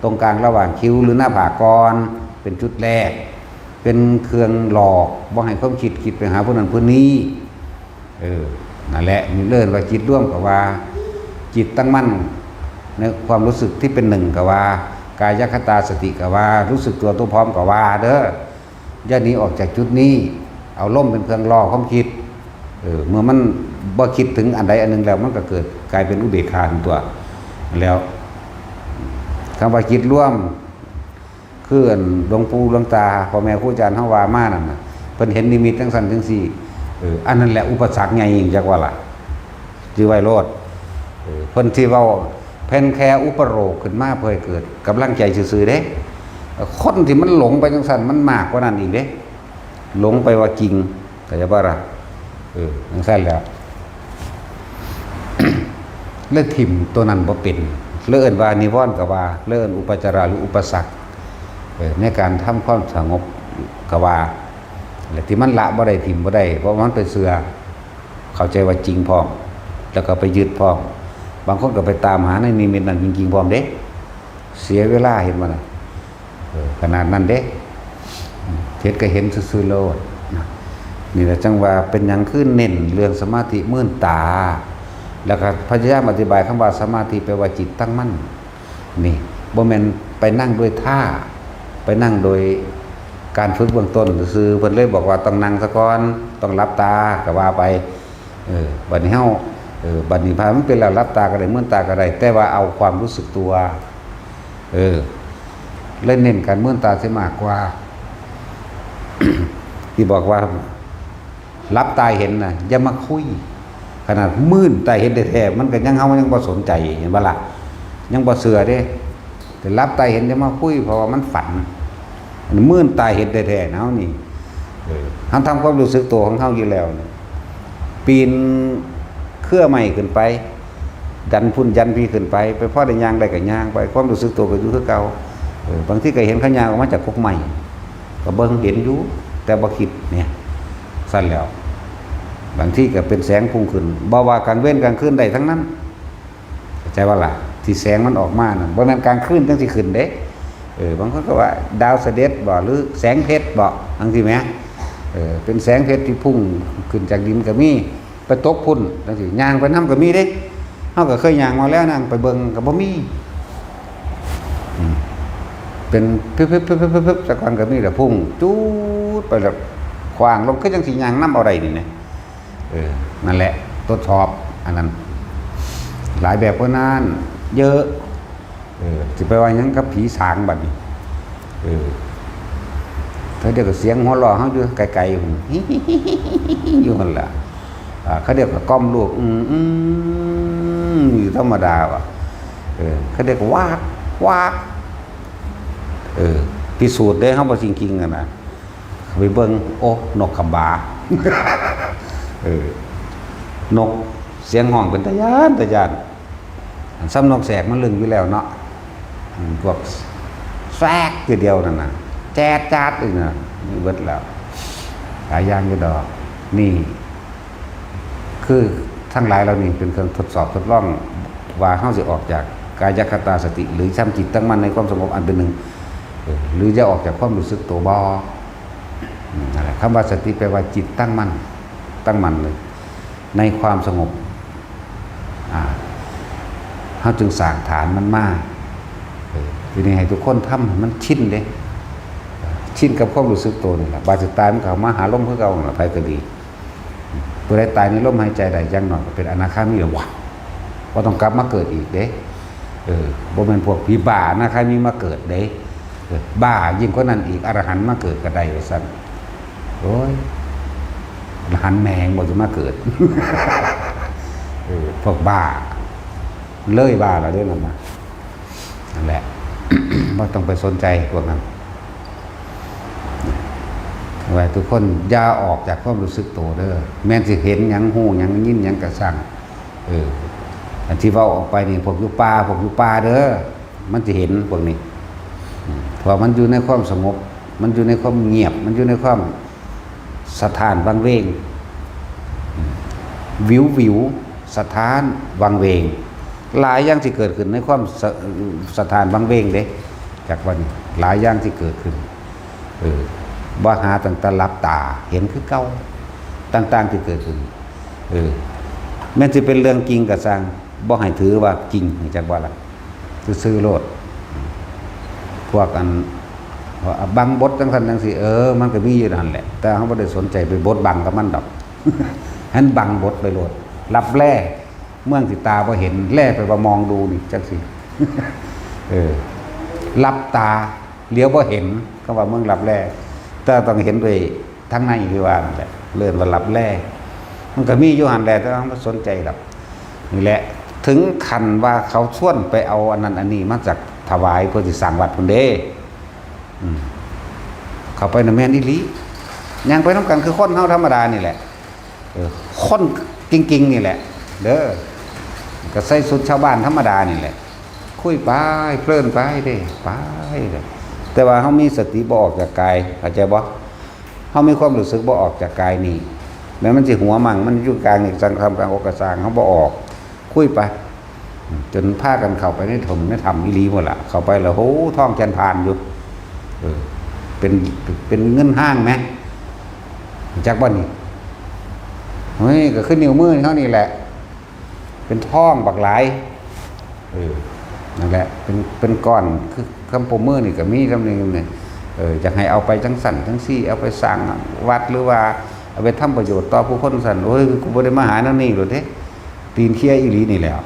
ตรงกลางระหว่างคิ้วหรือหน้าผากก่อนเป็นจุดแรกเป็นเครื่องหลอกบ่ให้ความคิดไปหาผู้นั้นผู้นี้นั่นแหละนี่เลื่อนว่าจิตร่วมกับว่าจิตตั้งมั่นในความรู้สึกที่เป็นหนึ่งกับว่ากายคตาสติกับว่ารู้สึกตัวพร้อมกับว่าเด้อย่าหนีออกจากจุดนี้เอาล่มเป็นเครื่องล่อความคิดเมื่อมันบ่คิดถึงอันใดอันหนึ่งแล้วมันก็เกิดกลายเป็นอุเบกขาตัวแล้วคำว่าจิตร่วมคือหลวงปู่หลวงตาพ่อแม่ครูอาจารย์เฮาว่ามานั่นน่ะเพิ่นเห็นนิมิตจังซั่นจังซี่อันนั้นแหละอุปสรรคใหญ่ยิ่งจักว่าล่ะจือไว้โลดเพิ่นที่เว้าเพิ่นแค่อุปโลกขึ้นมาเพื่อให้เกิดกำลังใจซื่อๆเด้คนที่มันหลงไปจังซั่นมันมากกว่านั้นอีกเด้หลงไปว่าจริงก็จะว่าล่ะจังซั่นแล้ว เลิกถิ่มตัวนั้นบ่เป็นเลิกเอิ้นว่านิวรณ์ก็ว่าเลิกเอิ้นอุปจาระหรืออุปสรรคในการทำความสงบก็ว่าและที่มันละบ่ได้ถิ่มบ่ได้เพราะมันเป็นเสือเข้าใจว่าจริงพร้อมแล้วก็ไปยึดพร้อมบางคนก็ไปตามหาในนิมิตนั้นจริงๆพร้อมเด้เสียเวลาเห็นบ่น่ะขนาดนั้นเด้เฮ็ดก็เห็นซื่อๆโลดนี่แหละจังว่าเป็นหยังขึ้นเน้นเรื่องสมาธิมื่นตาแล้วก็พยายามอธิบายคำว่าสมาธิแปลว่าจิตตั้งมั่นนี่บ่แม่นไปนั่งด้วยท่าไปนั่งโดยการฝึกเบื้องต้นคือเพิ่นเลยบอกว่าต้องนั่งซะก่อนต้องหลับตาก็ว่าไปบัดนี้เฮาบัดนี้พามันเป็นแล้วหลับตาก็ได้มื่นตาก็ได้แต่ว่าเอาความรู้สึกตัวเล่นเน้นการมื่นตาเสียมากกว่า ที่บอกว่าหลับตาเห็นน่ะอย่ามาคุยขนาดมื่นตาเห็นแท้ๆมันก็ยังเฮายังบ่สนใจเห็นบ่ล่ะยังบ่เชื่อเด้แต่หลับตาเห็นจะมาคุยเพราะว่ามันฝันมื่นตาเห็นแท้ๆเนาะนี่เฮาทำความรู้สึกตัวของเฮาอยู่แล้วปีนเครือใหม่ขึ้นไปดันพุ่นยันพี่ขึ้นไปพอได้ย่างได้ก็ย่างไปความรู้สึกตัวก็อยู่คือเก่าบางทีก็เห็นเขาย่างออกมาจากกกใหม่ก็เบิ่งเห็นอยู่แต่บ่คิดเนี่ยสั้นแล้วบางที่ก็เป็นแสงพุ่งขึ้นบ่ว่ากลางเว้นกลางคืนได้ทั้งนั้นเข้าใจว่าล่ะที่แสงมันออกมาน่ะบ่แม่นกลางคืนจังสิขึ้นเด้บางคนก็ว่าดาวเสด็จบ่หรือแสงเพชรบ่จังซี่แหมเป็นแสงเพชรที่พุ่งขึ้นจากดินก็มีไปตกพุ่นจังซี่ย่างไปนำก็มีเด้เฮาก็เคยย่างมาแล้วนั่งไปเบิ่งก็บ่มีเป็นพึบๆๆๆๆสักวันก็มีแต่พุ่งจู๊ดไปแล้วขวางลงคือจังสิย่างนำเอาได้นี่นะนั่นแหละทดสอบอันนั้นหลายแบบกว่านั้นเยอะสิไปว่าหยังกับผีสางบัดนี้ เออเขาเรียกว่าเสียงหัวเราะเขาอยู่ไกลๆอยู่อยู่นั่นแหละเขาเรียกว่าก้อมลูกอยู่ธรรมดาว่ะเขาเรียกว่าวากพิสูจน์ได้เขาบอกจริงๆกันนะไปเบิ้งโอ้นกขบานกเสียงห้องเป็นตะยานซ้ำนกแสกมันลึงอยู่แล้วเนาะพวกแทรกทีเดียวนั่นน่ะแจ๊ดจ๊าดเลยนะนี่เบิดแล้วหลายอย่างอยู่ดอกนี่คือทั้งหลายเรานี่เป็นเครื่องทดสอบทดลองว่าเฮาสิออกจากกายคตาสติหรือช้ำจิตตั้งมั่นในความสงบอันเป็นหนึ่งหรือจะออกจากความรู้สึกตัวบ่อะไรคำว่าสติแปลว่าจิตตั้งมั่นเลยในความสงบเขาจึงสร้างฐานมันมากทีนี้ให้ทุกคนทำมันชินเลยชินกับความรู้สึกตัวนี่แหละบาดจะตายมันเขามาหาลมเพื่อเก่าไปก็ดีผู้ใดตายในลมหายใจใดยังหน่อยก็เป็นอนาคามีหรือวะว่าต้องกลับมาเกิดอีกเด้บ่เป็นพวกผีบ้านะใครมีมาเกิดเด้บ้ายิ่งกว่านั้นอีกอรหันต์มาเกิดก็ได้สั่นโอ้ยอรหันต์แมงบ่จะมาเกิดพวกบ้าเลยบ้าแล้วเด้อนั่นมานั่นแหละ ไม่ต้องไปสนใจพวกนั้นไว้ทุกคนอย่าออกจากความรู้สึกตัวเด้อแม้นสิเห็นหยังหูหยังยินหยังกระสั่งอันที่ว่าออกไปนี่พวกอยู่ป่าเด้อมันจะเห็นพวกนี้เพราะมันอยู่ในความสงบมันอยู่ในความเงียบมันอยู่ในความสถานวังเวงวิวสถานวังเวงหลายอย่างที่เกิดขึ้นในความสถานวังเวงเด้จากวันหลายอย่างที่เกิดขึ้นบ่หาต่างๆรับตาเห็นคือเก่าต่างๆที่เกิดขึ้นแม้จะเป็นเรื่องจริงก็สร้างบ่ให้ถือว่าจริงจากว่าล่ะซื่อๆโลดพวกอันบางบทจังซั่นจังซี่มันก็มีอยู่นั่นแหละแต่เฮาบ่ได้สนใจไปบทบังกับมันดอกหันบังบทไปโลดรับแลเมื่อสิตาบ่เห็นแลไปว่ามองดูนี่จังซี่รับตาเลี้ยวบ่เห็นก็ว่าเมืองรับแลแต่ต้องเห็นด้วยทั้งในคือว่านั่นแหละเลื่อนว่ารับแลมันก็มีอยู่หั่นแหละแต่เฮาบ่สนใจดอกนี่แหละถึงขั้นว่าเขาชวนไปเอาอันนั้นอันนี้มาจากถวายเพื่อสิสร้างวัดพุ่นเด้เขาไปนำแม่นอีหลียังไปนำกันคือคนเฮาธรรมดานี่แหละคนจริงๆนี่แหละเด้อก็ใส่สุดชาวบ้านธรรมดานี่แหละคุยไปเพลินไปเด้ไปเด้อแต่ว่าเฮามีสติบ่ออกจากกายเข้าใจบ่เฮามีความรู้สึกบ่ออกจากกายนี่แม้มันสิหัวมั่งมันอยู่กลางนี่สังคำกลางอกกระสร้างเฮาบ่ออกคุยไปจนพากันเข้าไปในถมในธรรมอีหลีหมดล่ะเข้าไปแล้วโหท้องแกนพานอยู่เป็นเงินห้างไหมจักบ่นี่เฮ้ยก็ขึ้นนิ้วมือเท่านี้แหละเป็นท้องบักหลายนั่นแหละเป็นก้อนคือคำปมมือนี่ก็มีคำนึงเนี่ยจะให้เอาไปจังสั่นจังซี่เอาไปสร้างวัดหรือว่าเอาไปทำประโยชน์ต่อผู้คนสั่นโอ้ยกูบ่ได้มาหานั่นนี่หรอกเด้ตีนเคี้ยอีหลีนี่แล้ว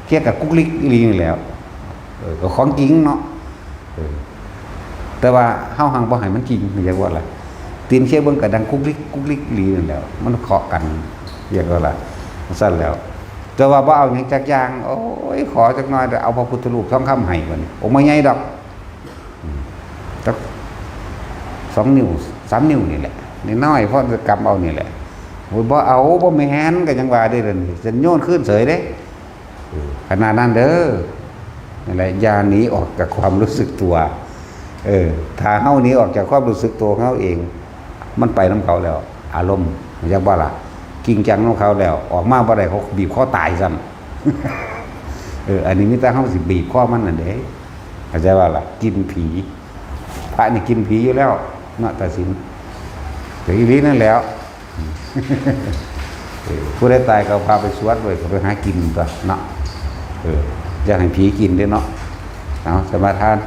เคี้ยกับกุ๊กลิกอีหลีนี่แล้วก็ของจริงเนาะแต่ว่าเฮาหังบ่ให้มันจริงเรียกว่าอะไรตีนเคี้ยเบิ่งก็ดังกุ๊กลิกอีหลีนั่นแล้วมันเคาะกันเรียกว่าอะไรสั่นแล้วแต่ว่าบ่เอาหยังจักอย่างโอ้ยขอจักหน่อยแต่เอาพระพุทธรูปทองคำให้บัดนี้โอ้บ่ใหญ่ดอกจัก2 นิ้ว 3 นิ้วนี่แหละน้อยๆพอจะกำเอานี่แหละโอ้ยบ่เอาบ่แม่นก็ยังว่าได้เด้อนี่จะโยนขึ้นเสยเด้ขนาดนั้นเด้อนั่นแหละอย่าหนีออกจากความรู้สึกตัวถ้าเฮาหนีออกจากความรู้สึกตัวเฮาเองมันไปนํเขาแล้วอารมณ์จักบ่ล่ะกิ่งจังของเขาแล้วออกมาบ่ได้เขาบีบคอตายซ้ำอันนี้มีแต่เฮาสิบีบคอมันนั่นเด้เข้าใจว่าล่ะกินผีพระนี่กินผีอยู่แล้วเนาะตัดสินแต่อีหลีนั่นแล้วผู้ใดตายเขาพาไปสวดไว้เขาไปหากินตัวเนาะอยากให้ผีกินด้วยเนาะเอาสมาทาน